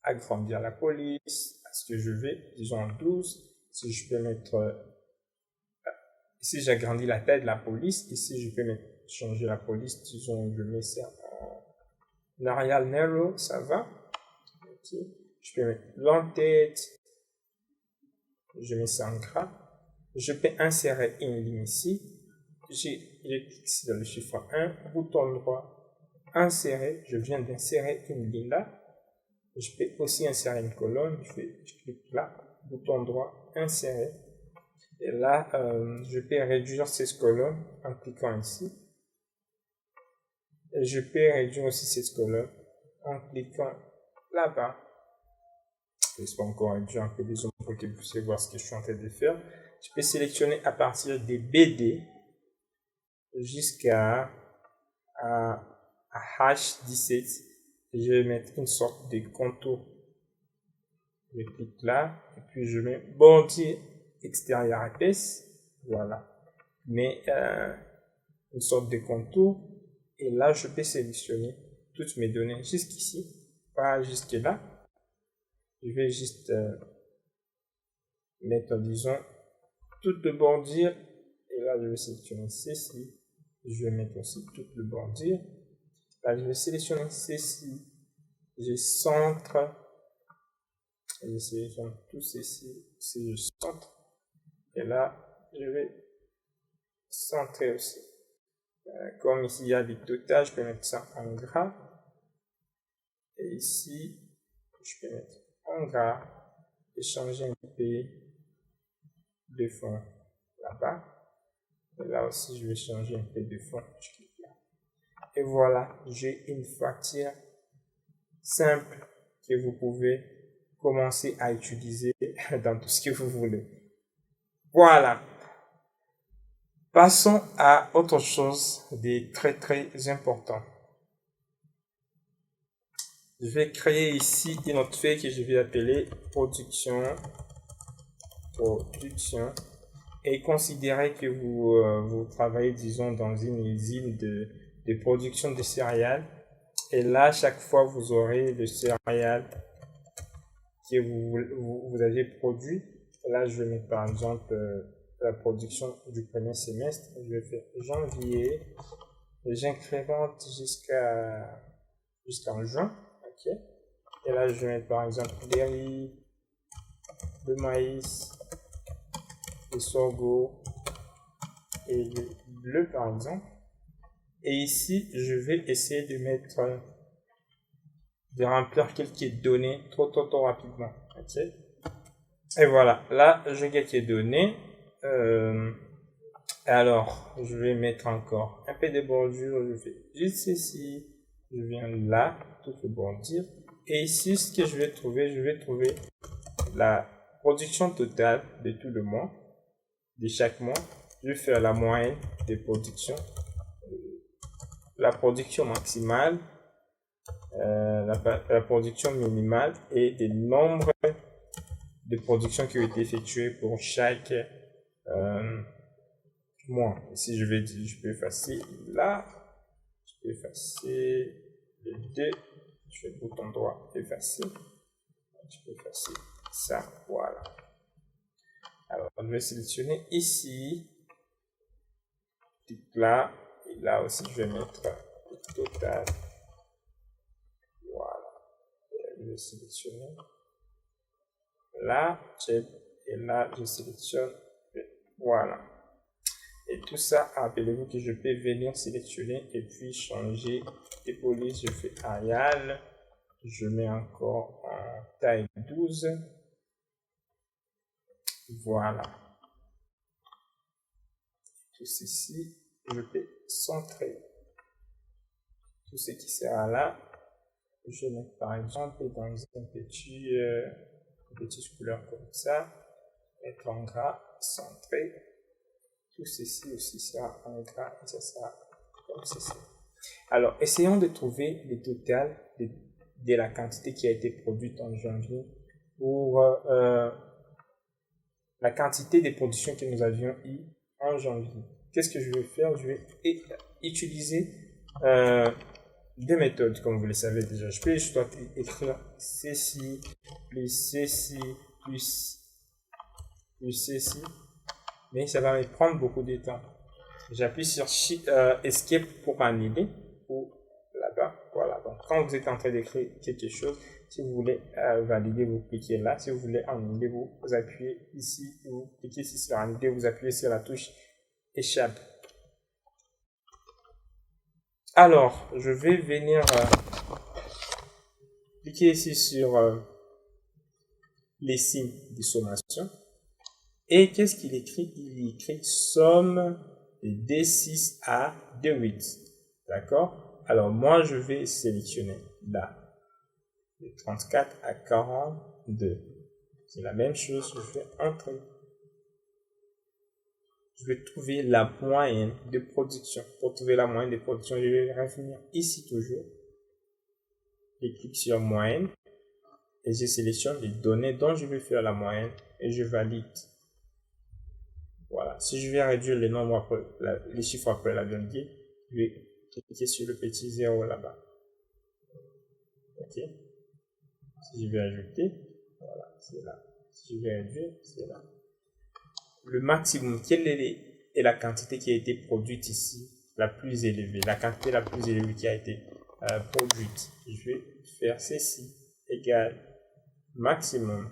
agrandir la police à ce que je veux, disons en 12. Si je peux mettre, ici j'agrandis la taille de la police, ici je peux changer la police, disons je mets ça en Arial Narrow, ça va. Okay. Je peux mettre l'entête, je mets ça en gras. Je peux insérer une ligne ici. Je clique ici dans le chiffre 1, bouton droit. Insérer, je viens d'insérer une ligne là. Je peux aussi insérer une colonne. Je clique là, bouton droit, insérer. Et là, je peux réduire cette colonne en cliquant ici. Et je peux réduire aussi cette colonne en cliquant là-bas. Je peux encore réduire un peu les ombres pour que vous puissiez voir ce que je suis en train de faire. Je peux sélectionner à partir des BD jusqu'à H17, je vais mettre une sorte de contour. Je clique là, et puis je mets bordier extérieur épaisse, voilà. Mais une sorte de contour, et là je peux sélectionner toutes mes données jusqu'ici, pas jusque là. Je vais juste mettre, disons, toute le bordure, et là je vais sélectionner ceci. Je vais mettre aussi toute le bordure. Là, je vais sélectionner ceci. Je centre. Et je sélectionne tout ceci. Si je centre. Et là, je vais centrer aussi. Comme ici, il y a des total, je peux mettre ça en gras. Et ici, je peux mettre en gras. Et changer un peu de fond là-bas. Et là aussi, je vais changer un peu de fond. Je clique là. Et voilà, j'ai une facture simple que vous pouvez commencer à utiliser dans tout ce que vous voulez. Voilà. Passons à autre chose de très important. Je vais créer ici une autre feuille que je vais appeler production. Et considérez que vous travaillez, disons, dans une usine de production de céréales. Et là, chaque fois, vous aurez le céréales que vous avez produit. Et là, je vais mettre par exemple la production du premier semestre. Je vais faire janvier. J'incrémente jusqu'en juin. Okay. Et là, je vais mettre par exemple les riz, le maïs, le sorgho et le bleu par exemple. Et ici, je vais essayer de mettre, de remplir quelques données trop rapidement. Ok. Et voilà, là, j'ai quelques données. Alors, je vais mettre encore un peu de bordure. Je fais juste ceci. Je viens là, tout le bordir. Et ici, ce que je vais trouver la production totale de tout le mois, de chaque mois. Je vais faire la moyenne des productions, la production maximale, la production minimale et des nombres de productions qui ont été effectuées pour chaque mois. Ici, je peux effacer là, je peux effacer les deux, je fais bouton droit, effacer, je peux effacer ça, voilà. Alors, je vais sélectionner ici, clique là, et là aussi, je vais mettre le total. Voilà. Et je vais sélectionner là, et là, je sélectionne, voilà. Et tout ça, rappelez-vous que je peux venir sélectionner et puis changer les polices. Je fais Arial, je mets encore en taille 12. Voilà. Tout ceci, je vais centrer tout ce qui sera là. Je mets par exemple dans un petite couleur comme ça, mettre en gras, centré. Tout ceci aussi sera en gras et ça sera comme ceci. Alors, essayons de trouver le total de la quantité qui a été produite en janvier pour la quantité de production que nous avions eu en janvier. Qu'est-ce que je vais faire? Je vais utiliser deux méthodes, comme vous le savez déjà. Je peux écrire ceci plus ceci plus ceci, mais ça va me prendre beaucoup de temps. J'appuie sur Escape pour annuler ou là-bas. Voilà. Donc, quand vous êtes en train d'écrire quelque chose, si vous voulez valider, vous cliquez là. Si vous voulez annuler, vous appuyez ici. Vous cliquez ici sur annuler, vous appuyez sur la touche échappe. Alors, je vais venir cliquer ici sur les signes de sommation. Et qu'est-ce qu'il écrit? Il écrit somme de D6 à D8. D'accord? Alors, moi, je vais sélectionner là, de 34 à 42. C'est la même chose, je vais entrer. Je vais trouver la moyenne de production. Pour trouver la moyenne de production, je vais revenir ici toujours. Je clique sur moyenne et je sélectionne les données dont je vais faire la moyenne et je valide. Voilà. Si je vais réduire les nombres après, les chiffres après la virgule, je vais cliquer sur le petit 0 là-bas. Ok. Si je vais ajouter, voilà, c'est là. Si je vais réduire, c'est là. Le maximum, quelle est la quantité qui a été produite ici, la plus élevée, la quantité la plus élevée qui a été produite. Je vais faire ceci égale maximum.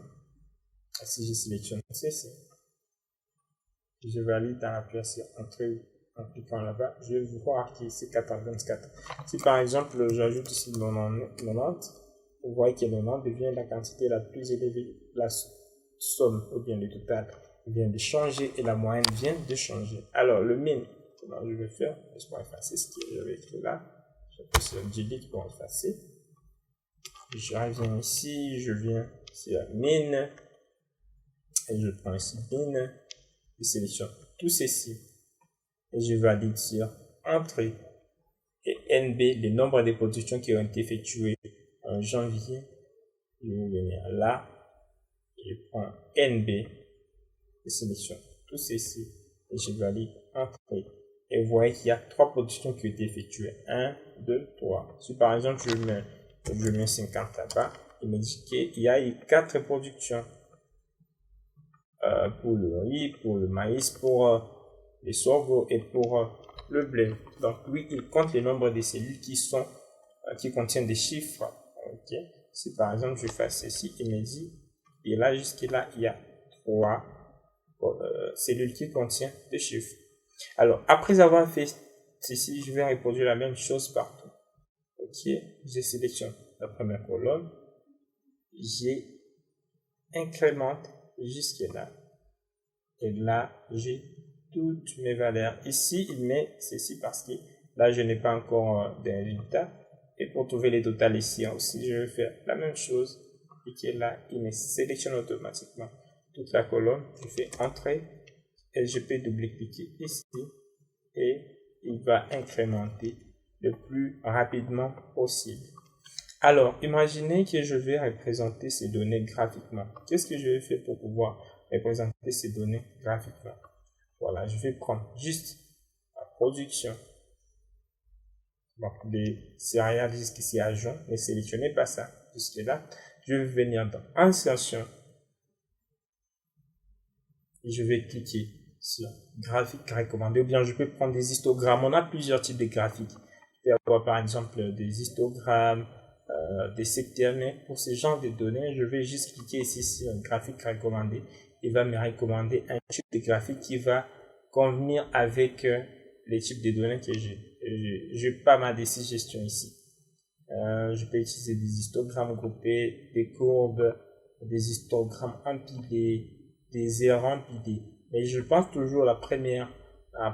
Si je sélectionne ceci, je valide en appuyant sur entrée en cliquant là-bas, je vais voir qui c'est 424. Si par exemple j'ajoute ici 90, vous voyez que 90 devient la quantité la plus élevée, la somme ou bien le total vient de changer et la moyenne vient de changer. Alors le min, comment je vais faire? Laisse-moi effacer ce que j'avais écrit là. J'appuie sur delete pour effacer. Je reviens ici, je viens sur min et je prends ici min, je sélectionne tout ceci et je valide sur entrée et NB, le nombre de productions qui ont été effectuées en janvier. Je vais venir là, je prends NB, je sélectionne tout ceci et je valide entrée. Et vous voyez qu'il y a 3 productions qui ont été effectuées. 1, 2, 3. Si par exemple je mets 50 là-bas, il me dit qu'il y a eu 4 productions. Pour le riz, pour le maïs, pour les sorgho et pour le blé. Donc oui, il compte le nombre de cellules qui contiennent des chiffres. Ok. Si par exemple je fais ceci, il me dit, et là jusqu'à là, il y a 3 cellules qui contiennent des chiffres. Alors après avoir fait ceci, je vais reproduire la même chose partout. Ok. Je sélectionne la première colonne, j'incrémente jusqu'à là. Et là, j'ai toutes mes valeurs. Ici, il met ceci parce que là, je n'ai pas encore de résultat. Et pour trouver les totales ici aussi, je vais faire la même chose. Et qui est là, il me sélectionne automatiquement toute la colonne. Je fais entrer et je peux double-cliquer ici. Et il va incrémenter le plus rapidement possible. Alors, imaginez que je vais représenter ces données graphiquement. Qu'est-ce que je vais faire pour pouvoir représenter ces données graphiquement? Voilà, je vais prendre juste la production des céréales jusqu'ici à juin, ne sélectionnez pas ça jusque là. Je vais venir dans insertion et je vais cliquer sur graphique recommandé, ou bien je peux prendre des histogrammes. On a plusieurs types de graphiques. Je peux avoir par exemple des histogrammes, des secteurs, mais pour ce genre de données, je vais juste cliquer ici sur graphique recommandé. Il va me recommander un type de graphique qui va convenir avec les types de données que j'ai. Je n'ai pas mal de suggestions ici. Je peux utiliser des histogrammes groupés, des courbes, des histogrammes empilés, désirant d'idées. Mais je pense toujours la première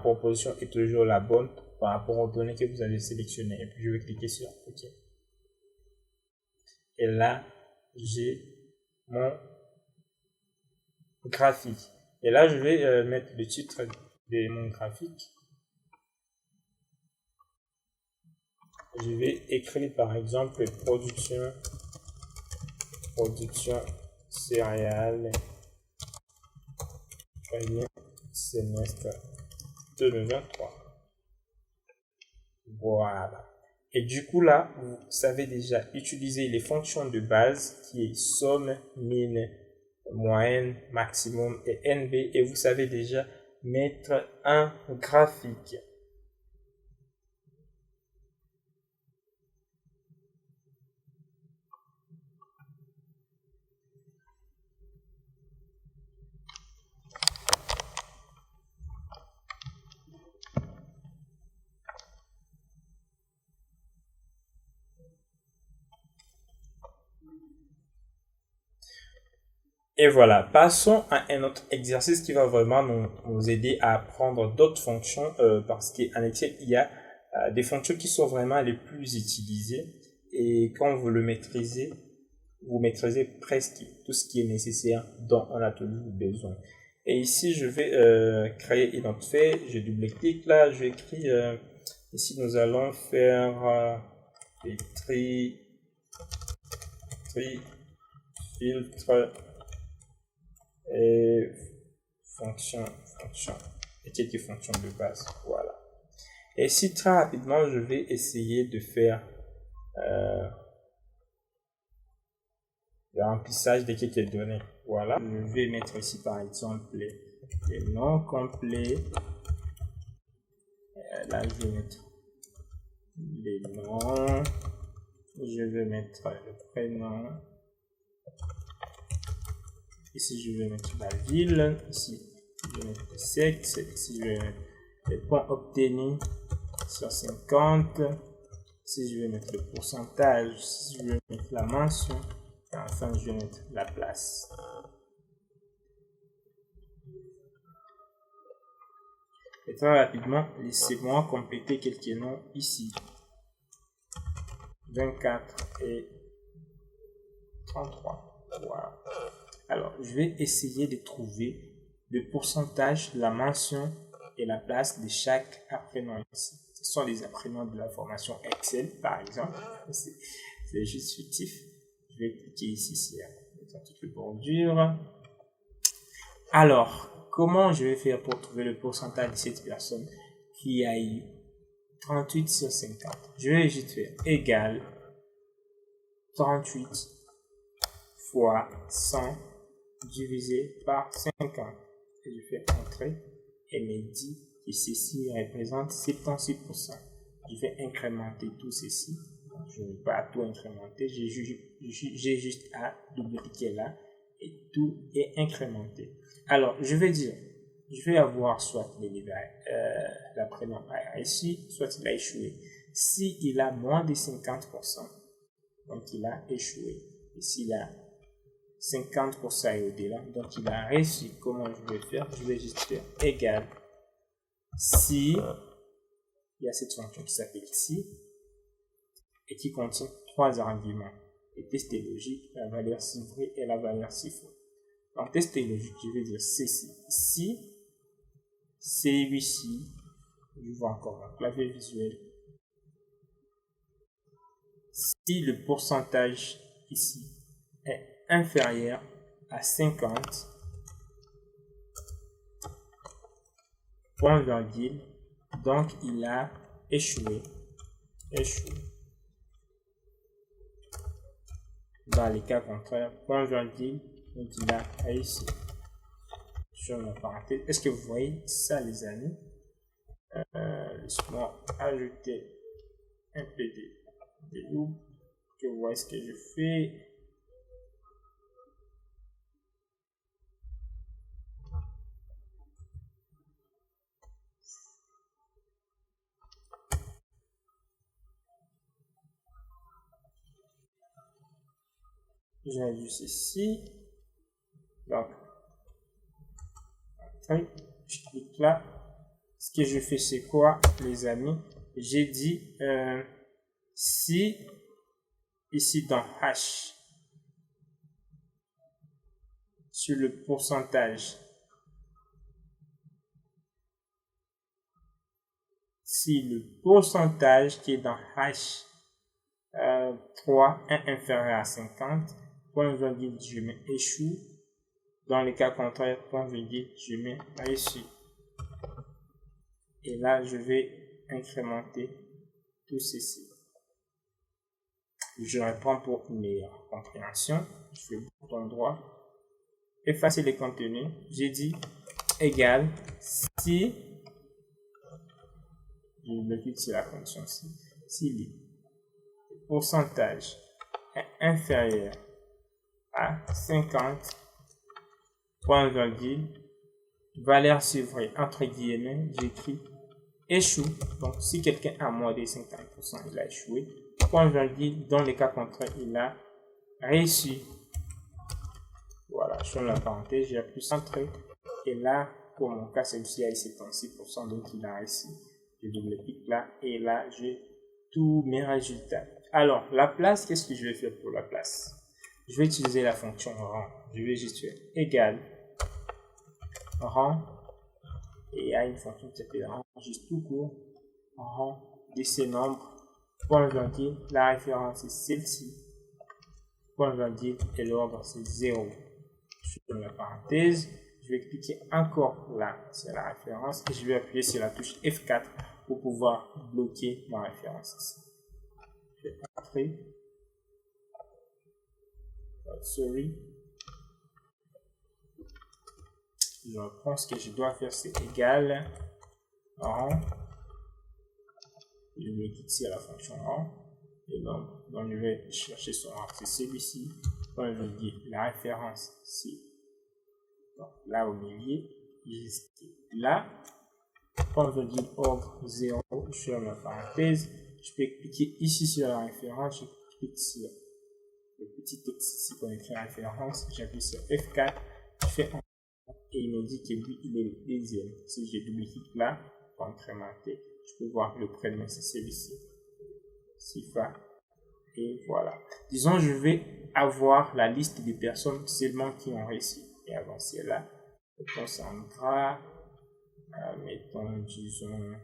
proposition est toujours la bonne par rapport aux données que vous avez sélectionnées. Et puis je vais cliquer sur OK. Et là, j'ai mon graphique. Et là, je vais mettre le titre de mon graphique. Je vais écrire par exemple production céréales premier semestre 2023. Voilà. Et du coup là, vous savez déjà utiliser les fonctions de base qui est somme, min, moyenne, maximum et NB, et vous savez déjà mettre un graphique. Et voilà, passons à un autre exercice qui va vraiment nous aider à apprendre d'autres fonctions parce qu'en Excel, il y a des fonctions qui sont vraiment les plus utilisées et quand vous le maîtrisez, vous maîtrisez presque tout ce qui est nécessaire dont on a toujours besoin. Et ici, je vais créer une autre feuille, je double-clique là, je écris, ici nous allons faire des tri, filtre, et fonction et quelques fonctions de base, voilà. Et ici très rapidement je vais essayer de faire le remplissage de quelques données, voilà. Je vais mettre ici par exemple les noms complets, là je vais mettre les noms, je vais mettre le prénom. Ici, je vais mettre la ville. Ici, je vais mettre le sexe. Ici, je vais mettre les points obtenus sur 50. Ici, je vais mettre le pourcentage. Ici, je vais mettre la mention. Et enfin, je vais mettre la place. Et très rapidement, laissez-moi compléter quelques noms ici. 24 et 33. Voilà. Alors, je vais essayer de trouver le pourcentage, la mention et la place de chaque apprenant ici. Ce sont les apprenants de la formation Excel, par exemple. C'est juste fictif. Je vais cliquer ici sur toutes les bordures. Alors, comment je vais faire pour trouver le pourcentage de cette personne qui a eu 38 sur 50? Je vais juste faire égal 38 fois 100 divisé par 50. Et je fais entrer et me dit que ceci représente 76%. Je vais incrémenter tout ceci. Je ne vais pas tout incrémenter. J'ai juste à double-cliquer là et tout est incrémenté. Alors, je vais dire, je vais avoir soit l'apprenant a réussi, soit il a échoué. Si il a moins de 50%, donc il a échoué. Et s'il a 50% et au-delà, donc il a réussi. Comment je vais faire? Je vais juste faire égal si, il y a cette fonction qui s'appelle si et qui contient trois arguments, le test est logique, la valeur si vrai et la valeur si faux. En test est logique, je vais dire ceci. Si c'est ici, je vois encore mon clavier visuel, si le pourcentage ici est inférieur à 50, point virgule, donc il a échoué. Dans les cas contraires, point virgule, donc il a réussi. Sur la parenthèse, est-ce que vous voyez ça, les amis? Laisse-moi ajouter un peu de loop, que vous voyez ce que je fais. J'ajuste ici. Donc, entrée. Je clique là. Ce que je fais, c'est quoi, les amis? J'ai dit si ici dans hash, sur le pourcentage, si le pourcentage qui est dans hash 3 est inférieur à 50, point virgule, je mets échoue. Dans les cas contraires, point virgule, je mets réussi. Et là, je vais incrémenter tout ceci. Je reprends pour une meilleure compréhension. Je fais bouton droit, effacer les contenus. J'ai dit égal si, je me clique sur la fonction si le pourcentage est inférieur à 50, point virgule, valeur suivie entre guillemets, j'écris échoue. Donc si quelqu'un a moins de 50%, il a échoué. Point virgule, dans les cas contraires, il a réussi. Voilà, je ferme la parenthèse, j'ai appuyé centrer. Et là, pour mon cas, celui-ci a 76%, donc il a réussi. Je double-clique là, et là, j'ai tous mes résultats. Alors, la place, qu'est-ce que je vais faire pour la place? Je vais utiliser la fonction rang. Je vais juste faire égal rang, et il y a une fonction qui s'appelle rang, juste tout court, rang de ces nombres, point virgule, la référence est celle-ci, point virgule, et l'ordre c'est 0. Je ferme la parenthèse, je vais cliquer encore là sur la référence et je vais appuyer sur la touche F4 pour pouvoir bloquer ma référence ici. Je vais entrer, sorry, je reprends. Ce que je dois faire, c'est égal rang, je vais cliquer sur la fonction rang, et donc je vais chercher son rang, c'est celui-ci, point virgule, la référence c'est là au milieu, jusqu'à là, point virgule ordre 0, je ferme la parenthèse, je peux cliquer ici sur la référence, je clique sur le petit texte ici pour écrire la référence, j'appuie sur F4, je fais un et il me dit que lui il est le deuxième. Si je double-clique là pour incrémenter, je peux voir le prénom, c'est celui-ci, Sifa, et voilà. Disons, je vais avoir la liste des personnes seulement qui ont réussi et avancer là. Mettons Sandra, mettons, disons,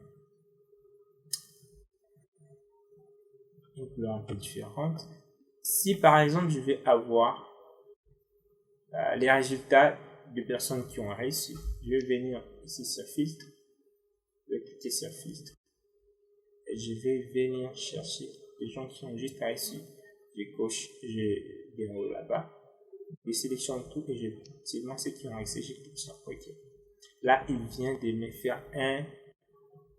une couleur un peu différente. Si par exemple je vais avoir les résultats de personnes qui ont réussi, je vais venir ici sur filtre, je vais cliquer sur filtre et je vais venir chercher les gens qui ont juste réussi. Je coche, je déroule là-bas, je sélectionne tout et je seulement ceux qui ont réussi, je clique sur OK. Là, il vient de me faire un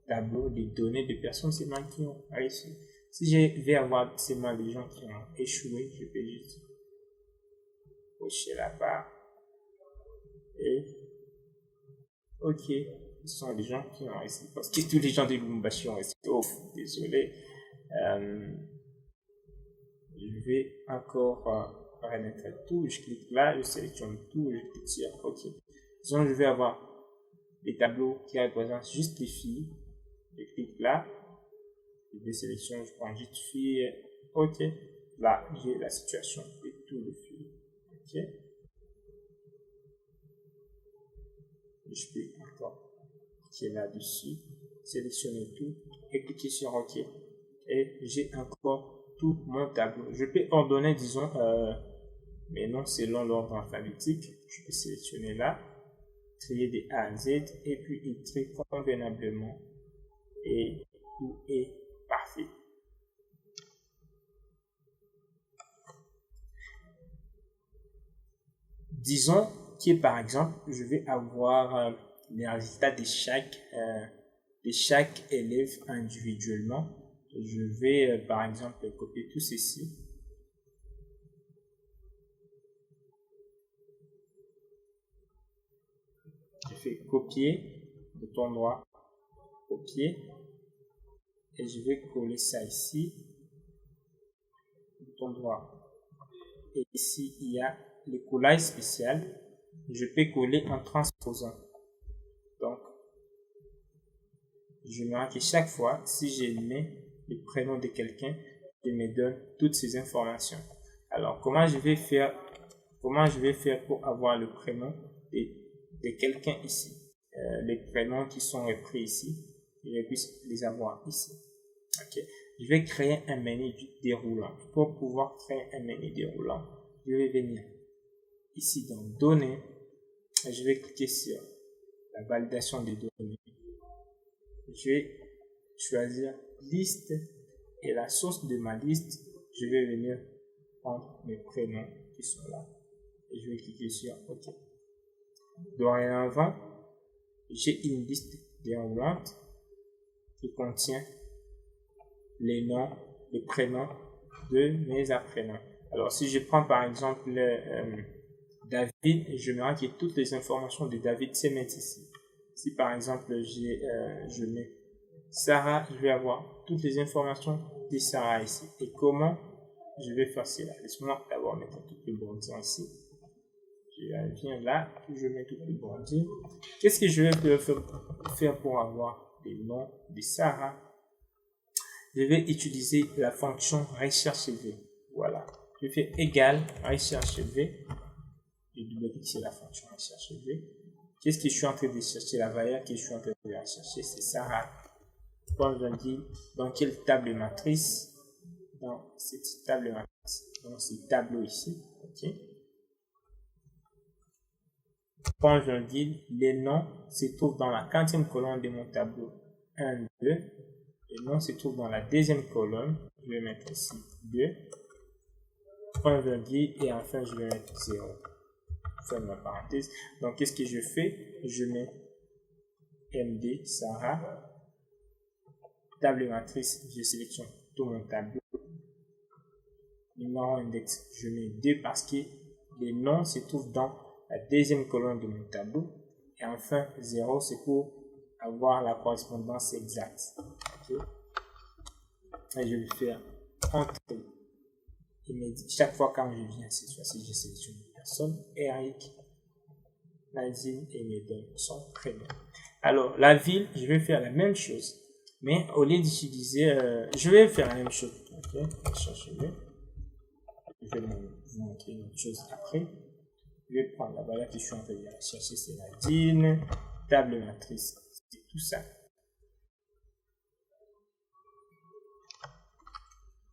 tableau de données de personnes seulement qui ont réussi. Si je vais avoir seulement des gens qui ont échoué, je peux juste cocher là-bas et OK. Ce sont les gens qui ont réussi parce que tous les gens de Lubumbashi ont réussi. Oh, désolé. Je vais encore remettre tout. Je clique là, je sélectionne tout, je clique sur OK. Disons, je vais avoir des tableaux qui représentent juste les filles. Je clique là, je désélectionne, je prends juste filles. OK. Là, j'ai la situation de tous les filles. OK. Je peux encore cliquer là-dessus, sélectionner tout et cliquer sur OK. Et j'ai encore tout mon tableau. Je peux ordonner, disons, mais non selon l'ordre alphabétique. Je peux sélectionner là, trier de A à Z et puis il trie convenablement et tout est parfait. Disons que par exemple, je vais avoir les résultats de chaque élève individuellement. Je vais par exemple copier tout ceci. Je fais copier, bouton droit, copier, et je vais coller ça ici, bouton droit. Et ici, il y a le collage spécial. Je peux coller en transposant. j'aimerais que chaque fois, si je mets le prénom de quelqu'un, il me donne toutes ces informations. Alors, comment je vais faire pour avoir le prénom de quelqu'un ici? Les prénoms qui sont repris ici, je puisse les avoir ici. Ok. Je vais créer un menu déroulant. Pour pouvoir créer un menu déroulant, je vais venir ici dans Données. Je vais cliquer sur la validation des données. Je vais choisir Liste et la source de ma liste, je vais venir prendre mes prénoms qui sont là. Et je vais cliquer sur OK. Dorénavant, j'ai une liste déroulante qui contient les noms, les prénoms de mes apprenants. Alors, si je prends par exemple David, j'aimerais que toutes les informations de David se mettent ici. Si par exemple je mets Sarah, je vais avoir toutes les informations de Sarah ici. Et comment je vais faire cela? Laisse-moi d'abord mettre tout le bondir ici. Je viens là, je mets tout le bondir. Qu'est-ce que je vais faire pour avoir les noms de Sarah? Je vais utiliser la fonction recherche V. Voilà. Je fais égal recherche V. Je double-clique sur la fonction recherche V. Qu'est-ce que je suis en train de chercher? La variable que je suis en train de rechercher, c'est Sarah. Dans quelle table matrice? Dans cette table matrice. Dans ce tableau ici. OK. Point virgule, les noms se trouvent dans la 4e colonne de mon tableau. 1, 2. Les noms se trouvent dans la 2e colonne. Je vais mettre ici 2. Point virgule et enfin je vais mettre 0. Ferme la parenthèse. Donc qu'est-ce que je fais? Je mets MD Sarah. Table matrice, je sélectionne tout mon tableau. Numéro index, je mets 2 parce que les noms se trouvent dans la 2e colonne de mon tableau. Et enfin, 0, c'est pour avoir la correspondance exacte. Okay. Et je vais faire entrer. Il me dit, chaque fois quand je viens, cette fois-ci, je sélectionne une personne, Eric, Nadine, et il me donne son prénom. Alors, la ville, je vais faire la même chose. Mais au lieu d'utiliser, je vais faire la même chose. Ok, cherchez-le. Je vais vous montrer une autre chose après. Je vais prendre la valeur que je suis en train de chercher, c'est Nadine, table matrice, c'est tout ça.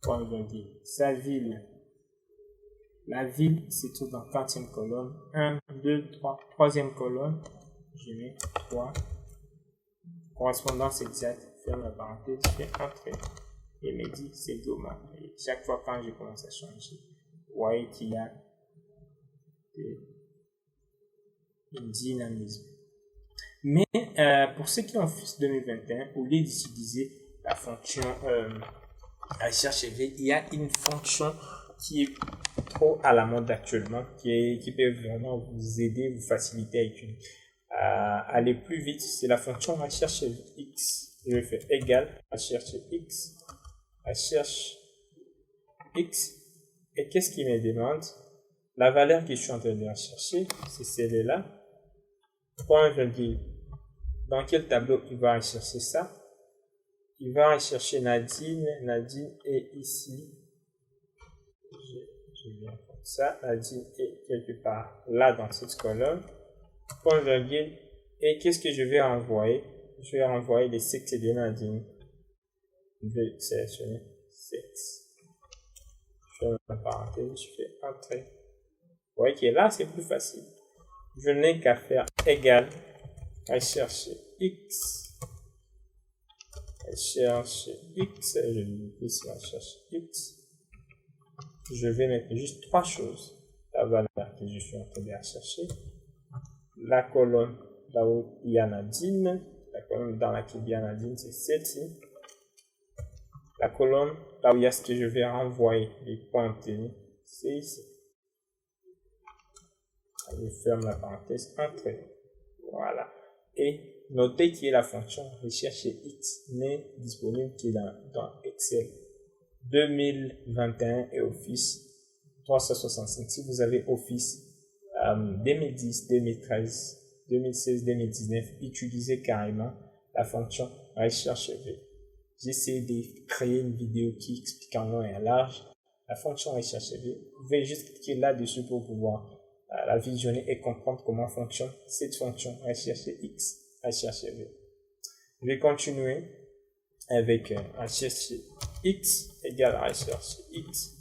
Point virgule. Sa ville. La ville se trouve dans la 4e colonne. 1, 2, 3. 3e colonne. Je mets 3. Correspondance exacte. Ferme la parenthèse. Je fais entrer. Et me dit c'est dommage. Et chaque fois quand je commence à changer, vous voyez qu'il y a un dynamisme. Mais pour ceux qui ont FUS 2021, au lieu d'utiliser la fonction recherche V, il y a une fonction qui est trop à la mode actuellement, qui peut vraiment vous aider, vous faciliter à aller plus vite. C'est la fonction recherche X. Je vais faire égal recherche X, recherche X. Et qu'est-ce qu'il me demande? La valeur que je suis en train de rechercher, c'est celle-là. Point virgule. Dans quel tableau il va rechercher ça? Il va rechercher Nadine. Nadine est ici. Je viens comme ça. Nadine est quelque part là dans cette colonne. Point virgule. Et qu'est-ce que je vais renvoyer? Je vais renvoyer les sexes de Nadine. Je vais sélectionner sexe. Je fais la parenthèse. Je fais entrer. Vous voyez que là, c'est plus facile. Je n'ai qu'à faire égal recherche X. Recherche X. Je vais ici recherche X. Je vais mettre juste 3 choses. La valeur que je suis en train de rechercher. La colonne là où il y a Nadine. La colonne dans laquelle il y a Nadine, c'est celle-ci. La colonne là où il y a ce que je vais renvoyer, les pointeurs, c'est ici. Je ferme la parenthèse, entrer. Voilà. Et notez que la fonction recherche X n'est disponible que dans Excel 2021 et Office 365. Si vous avez Office 2010, 2013, 2016, 2019, utilisez carrément la fonction recherche V. J'ai essayé de créer une vidéo qui explique en long et en large la fonction recherche V. Vous pouvez juste cliquer là-dessus pour pouvoir la visionner et comprendre comment fonctionne cette fonction recherche X, recherche V. Je vais continuer avec recherche X égale recherche X.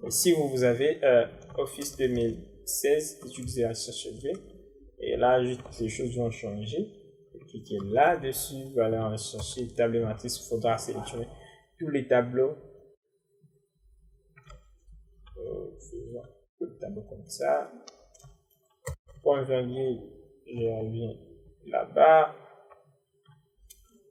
Et si vous avez Office 2016, utilisez recherche V. Et là, juste les choses vont changer. Cliquez là-dessus, vous allez en chercher tableau matrice. Il faudra sélectionner tous les tableaux. Faisons le tableau comme ça. Point virgule, je reviens là-bas.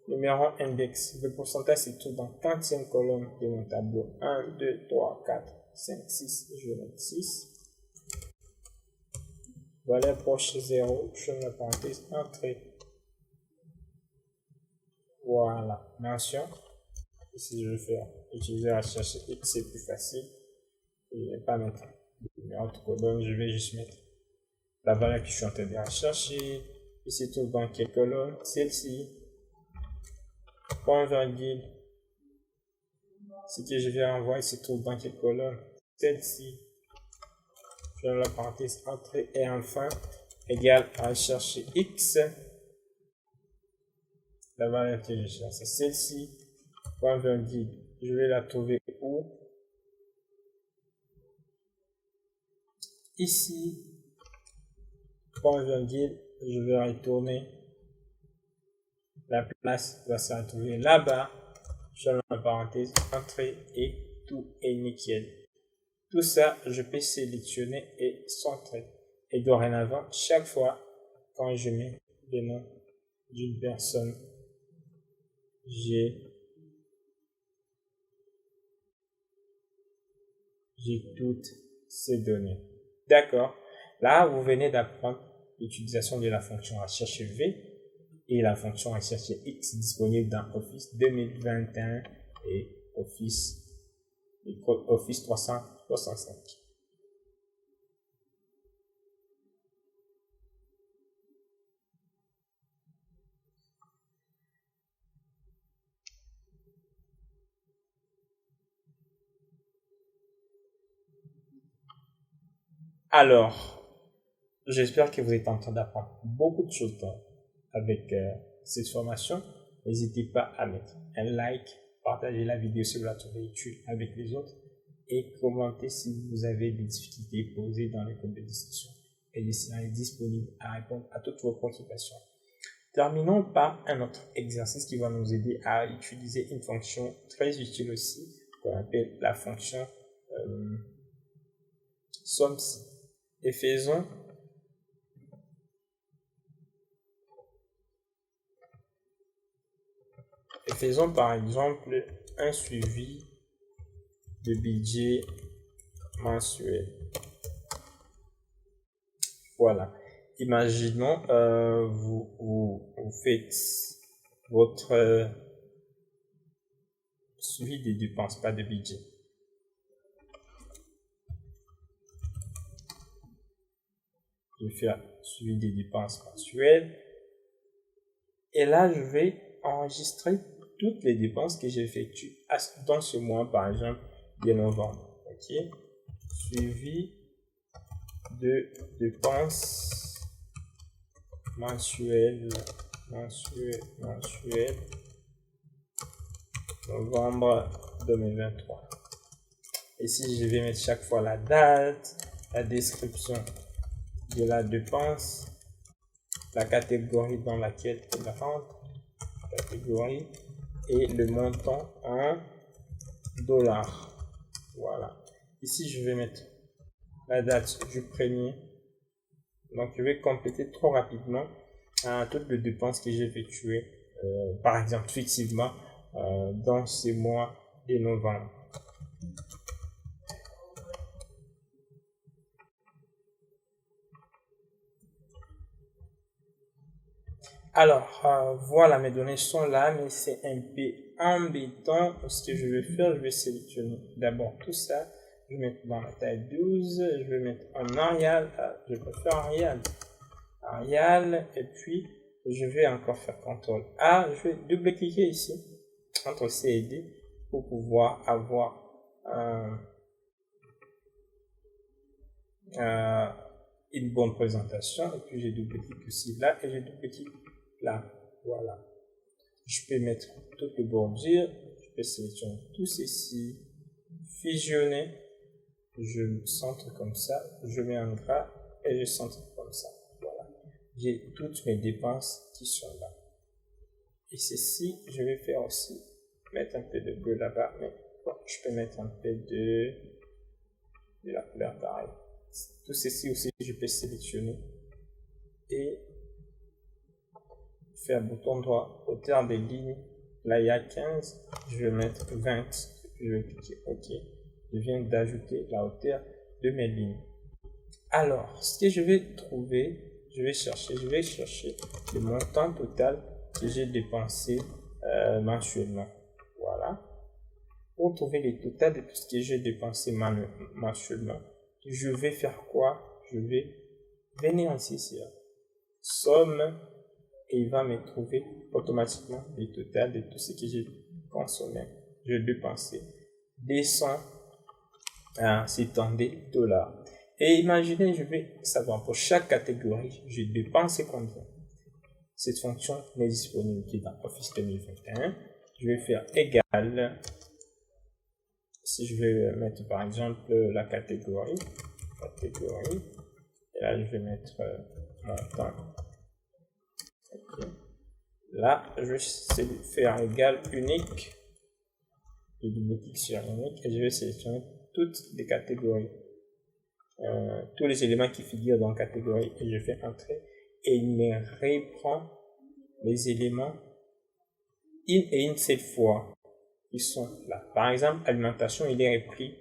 Numéro index, le pourcentage se trouve dans la 40e colonne de mon tableau. 1, 2, 3, 4, 5, 6. Je vais mettre 6. Voilà, proche 0. Je mets la parenthèse, entrée. Voilà, mention. Ici, je vais faire utiliser la recherche X, c'est plus facile. Et je ne vais pas mettre le numéro de colonne, je vais juste mettre la valeur que je suis en train de rechercher. Ici, tout dans quelle colonne? Celle-ci. Point virgule. Ce que je vais envoyer se trouve dans quelle colonne? Celle-ci. Je vais la parenthèse entrée et enfin égale recherche X. La valeur que je cherche, c'est celle-ci. Point virgule. Je vais la trouver où? Ici. Point virgule. Je vais retourner. La place va se retrouver là-bas. Je mets la parenthèse entrée et tout est nickel. Tout ça, je peux sélectionner et centrer. Et dorénavant, chaque fois quand je mets le nom d'une personne, j'ai toutes ces données. D'accord. Là, vous venez d'apprendre l'utilisation de la fonction recherche V et la fonction recherche X disponible dans Office 2021 et Office 365. Alors, j'espère que vous êtes en train d'apprendre beaucoup de choses avec cette formation. N'hésitez pas à mettre un like, partager la vidéo si vous la trouvez utile avec les autres et commentez si vous avez des difficultés posées dans les codes de discussion. Et je serai disponible à répondre à toutes vos préoccupations. Terminons par un autre exercice qui va nous aider à utiliser une fonction très utile aussi qu'on appelle la fonction SOMSI. Et faisons par exemple un suivi de budget mensuel. Voilà. Imaginons vous faites votre suivi des dépenses, pas de budget. Je vais faire suivi des dépenses mensuelles. Et là, je vais enregistrer toutes les dépenses que j'effectue dans ce mois, par exemple, de novembre. Ok. Suivi de dépenses mensuelles, novembre 2023. Ici, je vais mettre chaque fois la date, la description de la dépense, la catégorie dans laquelle elle rentre, catégorie, et le montant en dollars. Voilà. Ici, je vais mettre la date du premier. Donc, je vais compléter trop rapidement toutes les dépenses que j'ai effectuées, par exemple, fictivement, dans ce mois de novembre. Alors, voilà, mes données sont là, mais c'est un peu embêtant. Ce que je vais faire, je vais sélectionner d'abord tout ça. Je vais mettre dans la taille 12, je vais mettre en Arial, je peux faire Arial, et puis Je vais encore faire CTRL A. Je vais double-cliquer ici, entre C et D, pour pouvoir avoir une bonne présentation. Et puis, je double-clique aussi là et je double-clique là. Voilà. Je peux mettre toutes les bordures. Je peux sélectionner tout ceci, fusionner. Je centre comme ça. Je mets en gras et je centre comme ça. Voilà. J'ai toutes mes dépenses qui sont là. Et ceci, je vais faire aussi mettre un peu de bleu là-bas. Mais bon, je peux mettre un peu de la couleur pareil. Tout ceci aussi, je peux sélectionner et faire bouton droit, hauteur des lignes. Là, il y a 15, je vais mettre 20. Je vais cliquer OK. Je viens d'ajouter la hauteur de mes lignes. Alors, ce que je vais trouver, je vais chercher le montant total que j'ai dépensé mensuellement. Voilà. Pour trouver le total de tout ce que j'ai dépensé mensuellement, je vais faire quoi? Je vais venir ici sur somme et il va me trouver automatiquement le total de tout ce que j'ai consommé. Je vais dépenser 270 $. Et imaginez, je vais savoir pour chaque catégorie, je dépense combien. Cette fonction n'est disponible que dans Office 2021. Je vais faire égal. Si je vais mettre par exemple la catégorie, et là je vais mettre montant. Okay. Là, je vais faire égal unique. Je double-clique sur unique et je vais sélectionner toutes les catégories. Tous les éléments qui figurent dans la catégorie et je fais entrer et il me reprend les éléments une et une seule fois qui sont là. Par exemple, alimentation, il est repris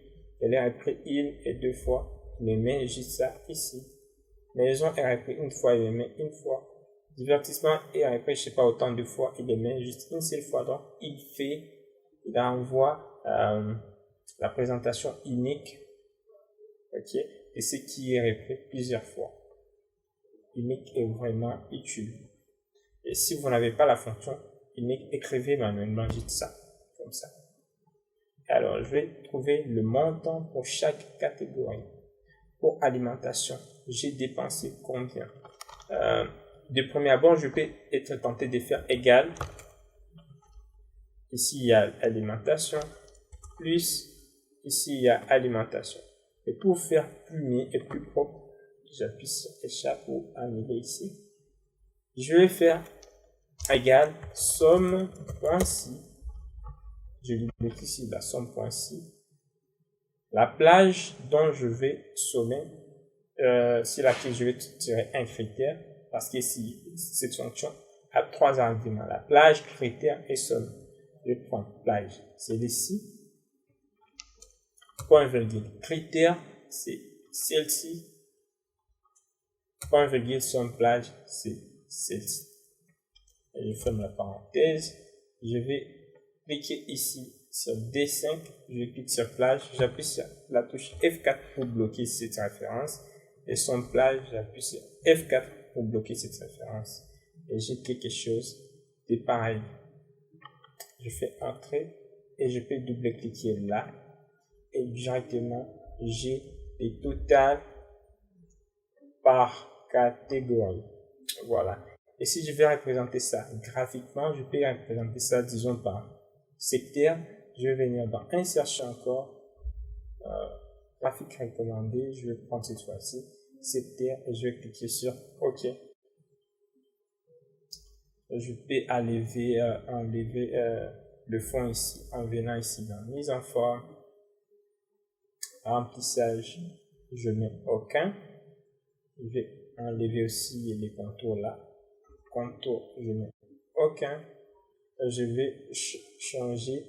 une et deux fois, il me met juste ça ici. Maison est repris une fois, il me met une fois. Divertissement est repris, je sais pas, autant de fois, il me met juste une seule fois. Donc, il envoie la présentation unique, ok, et ce qui est repris plusieurs fois. Unique est vraiment utile. Et si vous n'avez pas la fonction unique, écrivez manuellement juste ça, comme ça. Alors, je vais trouver le montant pour chaque catégorie. Pour alimentation, j'ai dépensé combien? De premier abord, je peux être tenté de faire égal. Ici, il y a alimentation, plus ici, il y a alimentation. Et pour faire plus net et plus propre, j'appuie sur échappe ou annuler ici. Je vais faire égal somme.ci. Je limite ici la somme.ci. La plage dont je vais sommer, sur laquelle je vais tirer un critère, parce que si cette fonction a trois arguments, la plage, critère et somme. Je prends plage, c'est ici. Point virgule. Critère, c'est celle-ci. Point virgule somme plage, c'est celle-ci. Et je ferme la parenthèse. Je vais cliquer ici sur D5. Je clique sur plage. J'appuie sur la touche F4 pour bloquer cette référence. Et somme plage, j'appuie sur F4 pour bloquer cette référence. Et j'ai quelque chose de pareil. Je fais entrer et je peux double-cliquer là. Et directement, j'ai les totales par catégorie. Voilà. Et si je vais représenter ça graphiquement, je peux représenter ça, disons, par secteur. Je vais venir dans insertion encore, graphique recommandé. Je vais prendre cette fois-ci secteur et je vais cliquer sur OK. Je peux enlever le fond ici en venant ici dans mise en forme, remplissage, je mets aucun. Je vais enlever aussi les contours là. Contour, je mets aucun. Je vais changer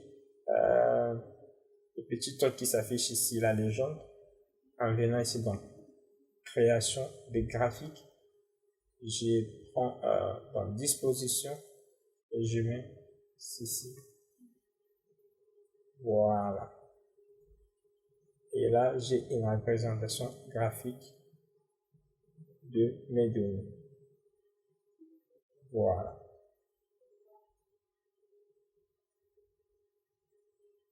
le petit truc qui s'affiche ici, la légende, en venant ici dans création des graphiques. Je prends dans disposition et je mets ceci. Voilà. Et là, j'ai une représentation graphique de mes données. Voilà.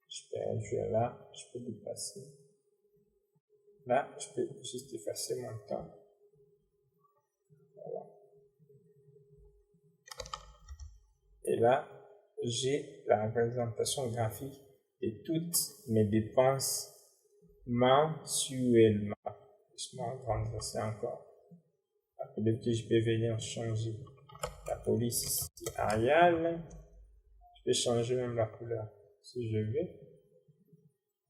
Je peux réduire là, je peux déplacer. Là, je peux juste effacer mon temps. Voilà. Et là, j'ai la représentation graphique de toutes mes dépenses mensuellement. Je vais agrandir ça encore. Peut-être que je peux venir changer la police Arial. Je peux changer même la couleur si je veux.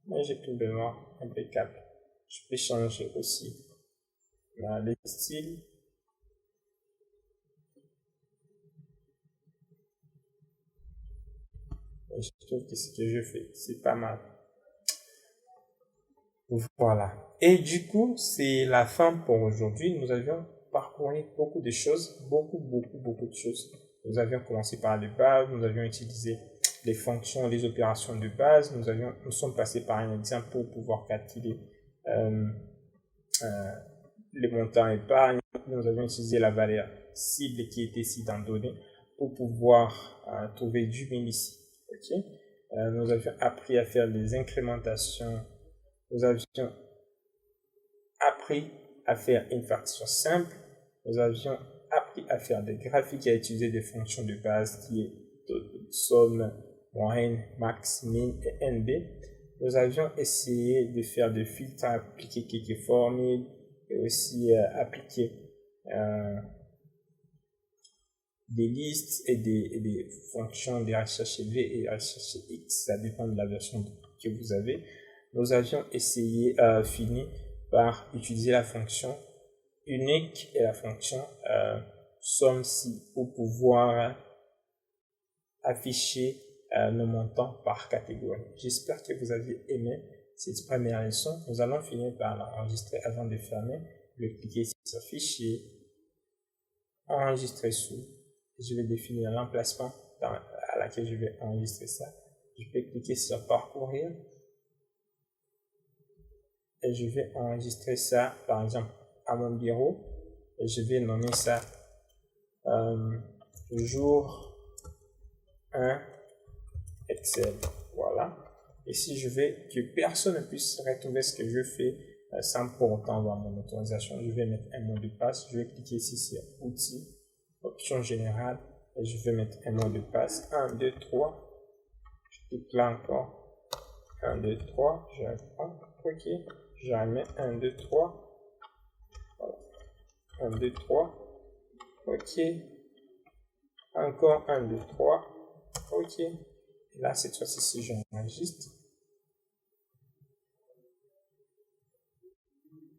Mais j'ai plus besoin, impeccable. Je peux changer aussi les styles. Et je trouve que ce que je fais, c'est pas mal. Voilà. Et du coup, c'est la fin pour aujourd'hui. Nous avions parcouru beaucoup de choses, beaucoup de choses. Nous avions commencé par les bases, nous avions utilisé les fonctions, les opérations de base. Nous sommes passés par un exemple pour pouvoir calculer les montants épargne. Nous avions utilisé la valeur cible qui était ici dans données pour pouvoir trouver du min ici. Okay? Nous avions appris à faire des incrémentations. Nous avions appris à faire une facture simple. Nous avions appris à faire des graphiques et à utiliser des fonctions de base qui est somme, moyenne, max, min et NB. Nous avions essayé de faire des filtres, appliquer quelques formules et aussi appliquer des listes et des fonctions de recherche V et recherche X. Ça dépend de la version que vous avez. Nous avions essayé, fini par utiliser la fonction unique et la fonction somme-si pour pouvoir afficher nos montants par catégorie. J'espère que vous avez aimé cette première leçon. Nous allons finir par l'enregistrer avant de fermer. Je vais cliquer sur Fichier, Enregistrer sous. Je vais définir l'emplacement à laquelle je vais enregistrer ça. Je peux cliquer sur Parcourir. Et je vais enregistrer ça, par exemple, à mon bureau. Et je vais nommer ça jour 1 Excel. Voilà. Et si je veux que personne ne puisse retrouver ce que je fais sans pour autant avoir mon autorisation, je vais mettre un mot de passe. Je vais cliquer ici sur Outils, Options générales. Et je vais mettre un mot de passe. 1, 2, 3. Je clique là encore. 1, 2, 3. Je reprends. OK. Je remets 1, 2, 3. Voilà. 1, 2, 3. OK. Encore 1, 2, 3. OK. Et là, cette fois-ci, si j'enregistre,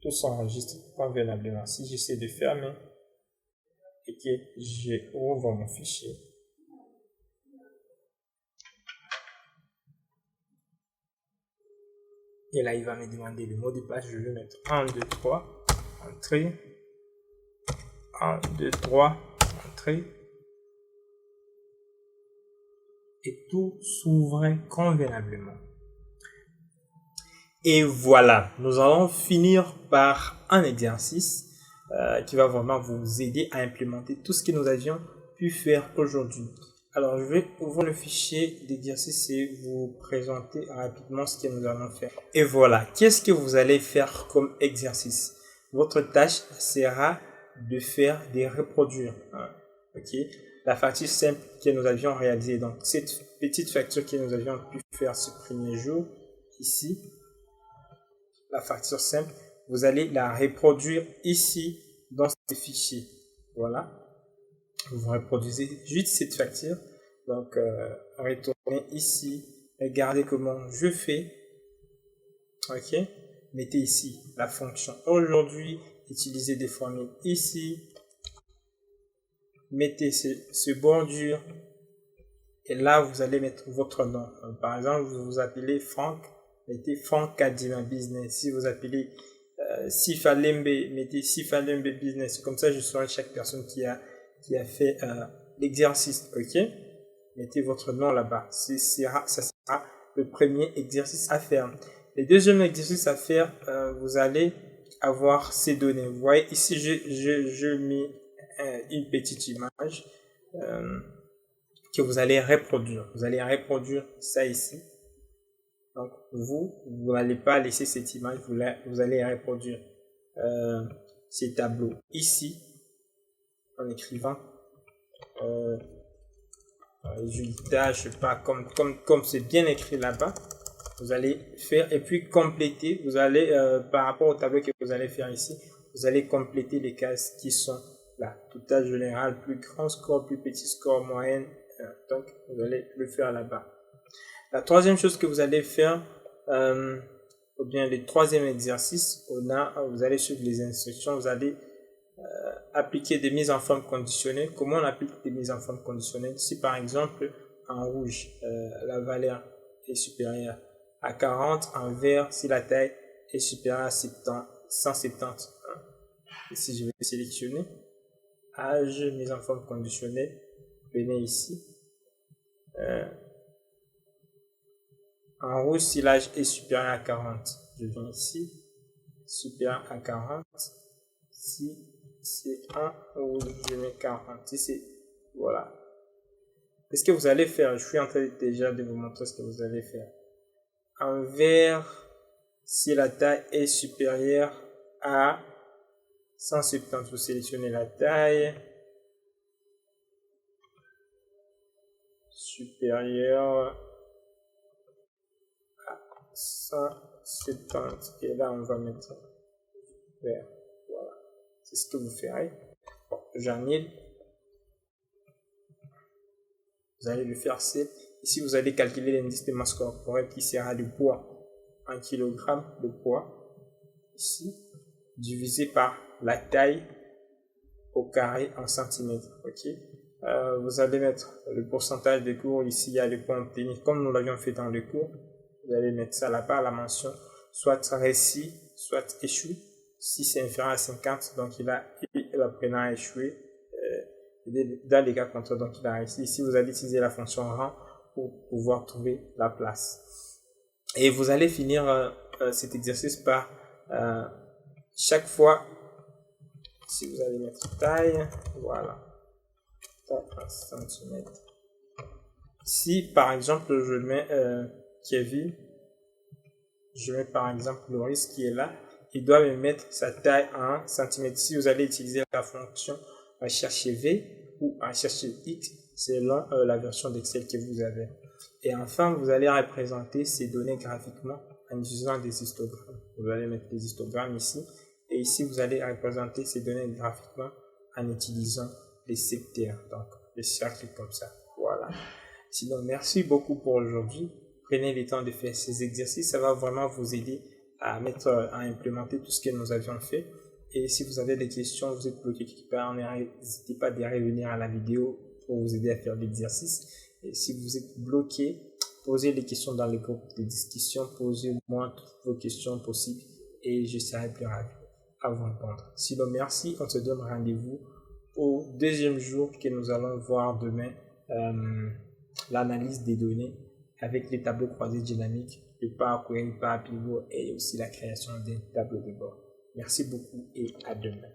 tout s'enregistre convenablement. Si j'essaie de fermer et que je ouvre mon fichier, et là, il va me demander le mot de passe. Je vais mettre 1, 2, 3, entrée. 1, 2, 3, entrée. Et tout s'ouvre convenablement. Et voilà, nous allons finir par un exercice qui va vraiment vous aider à implémenter tout ce que nous avions pu faire aujourd'hui. Alors, je vais ouvrir le fichier d'exercice et vous présenter rapidement ce que nous allons faire. Et voilà, qu'est-ce que vous allez faire comme exercice? Votre tâche sera de faire des reproduire. Ok, la facture simple que nous avions réalisée. Donc, cette petite facture que nous avions pu faire ce premier jour, ici, la facture simple, vous allez la reproduire ici dans ce fichier. Voilà. Vous reproduisez juste cette facture. Donc, retournez ici. Regardez comment je fais. OK. Mettez ici la fonction aujourd'hui. Utilisez des formules ici. Mettez ce bordure. Et là, vous allez mettre votre nom. Par exemple, vous vous appelez Franck. Mettez Franck Kadima Business. Si vous appelez Sifa Lembe, mettez Sifa Lembe Business. Comme ça, je saurai chaque personne qui a fait l'exercice. OK. Mettez votre nom là-bas. Ça sera le premier exercice à faire. Le deuxième exercice à faire, vous allez avoir ces données. Vous voyez, ici, je mets une petite image. que vous allez reproduire. Vous allez reproduire ça ici. Donc, vous n'allez pas laisser cette image, vous allez reproduire ces tableaux ici, en écrivant résultat, je sais pas, comme c'est bien écrit là-bas. Vous allez faire et puis compléter. Vous allez, par rapport au tableau que vous allez faire ici, vous allez compléter les cases qui sont là. Tout âge général, plus grand score, plus petit score, moyenne. Donc, vous allez le faire là-bas. La troisième chose que vous allez faire, ou bien le troisième exercice, vous allez suivre les instructions, vous allez appliquer des mises en forme conditionnelles. Comment on applique des mises en forme conditionnelles? Si par exemple, en rouge, la valeur est supérieure à 40, en vert, si la taille est supérieure à 170. Ici, je vais sélectionner âge, mise en forme conditionnelle. Venez ici. En rouge, si l'âge est supérieur à 40, je viens ici. Supérieur à 40. Si c'est en rouge, je mets 40. Si c'est, voilà. Qu'est-ce que vous allez faire? Je suis en train déjà de vous montrer ce que vous allez faire. En vert, si la taille est supérieure à 170, vous sélectionnez la taille supérieure à 170 et là on va mettre vert. Voilà, c'est ce que vous ferez. Bon, j'annule. Vous allez le faire c'est ici vous allez calculer l'indice de masse corporelle qui sera le poids en kilogramme de poids ici divisé par la taille au carré en centimètres. Ok, vous allez mettre le pourcentage de cours ici, il y a le point obtenu comme nous l'avions fait dans le cours. Vous allez mettre ça là-bas, la mention soit réussi soit échoué. Si c'est inférieur à 50, donc l'apprenant a échoué. Dans les cas contraires, donc il a réussi. Ici, vous allez utiliser la fonction rang pour pouvoir trouver la place. Et vous allez finir cet exercice par chaque fois, si vous allez mettre taille, voilà, taille en centimètres. Si par exemple je mets Kevin, je mets par exemple Loris qui est là, il doit me mettre sa taille en centimètres. Si vous allez utiliser la fonction chercher V ou chercher X selon la version d'Excel que vous avez. Et enfin, vous allez représenter ces données graphiquement en utilisant des histogrammes. Vous allez mettre des histogrammes ici. Et ici, vous allez représenter ces données graphiquement en utilisant les secteurs. Donc, les cercles comme ça. Voilà. Sinon, merci beaucoup pour aujourd'hui. Prenez le temps de faire ces exercices. Ça va vraiment vous aider à implémenter tout ce que nous avions fait. Et si vous avez des questions, vous êtes bloqué quelque part, n'hésitez pas à revenir à la vidéo pour vous aider à faire l'exercice. Et si vous êtes bloqué, posez les questions dans le groupe de discussion, posez-moi toutes vos questions possibles et je serai plus ravi à vous répondre. Sinon, merci, on se donne rendez-vous au deuxième jour que nous allons voir demain l'analyse des données avec les tableaux croisés dynamiques, le Power Query, Power Pivot et aussi la création des tableaux de bord. Merci beaucoup et à demain.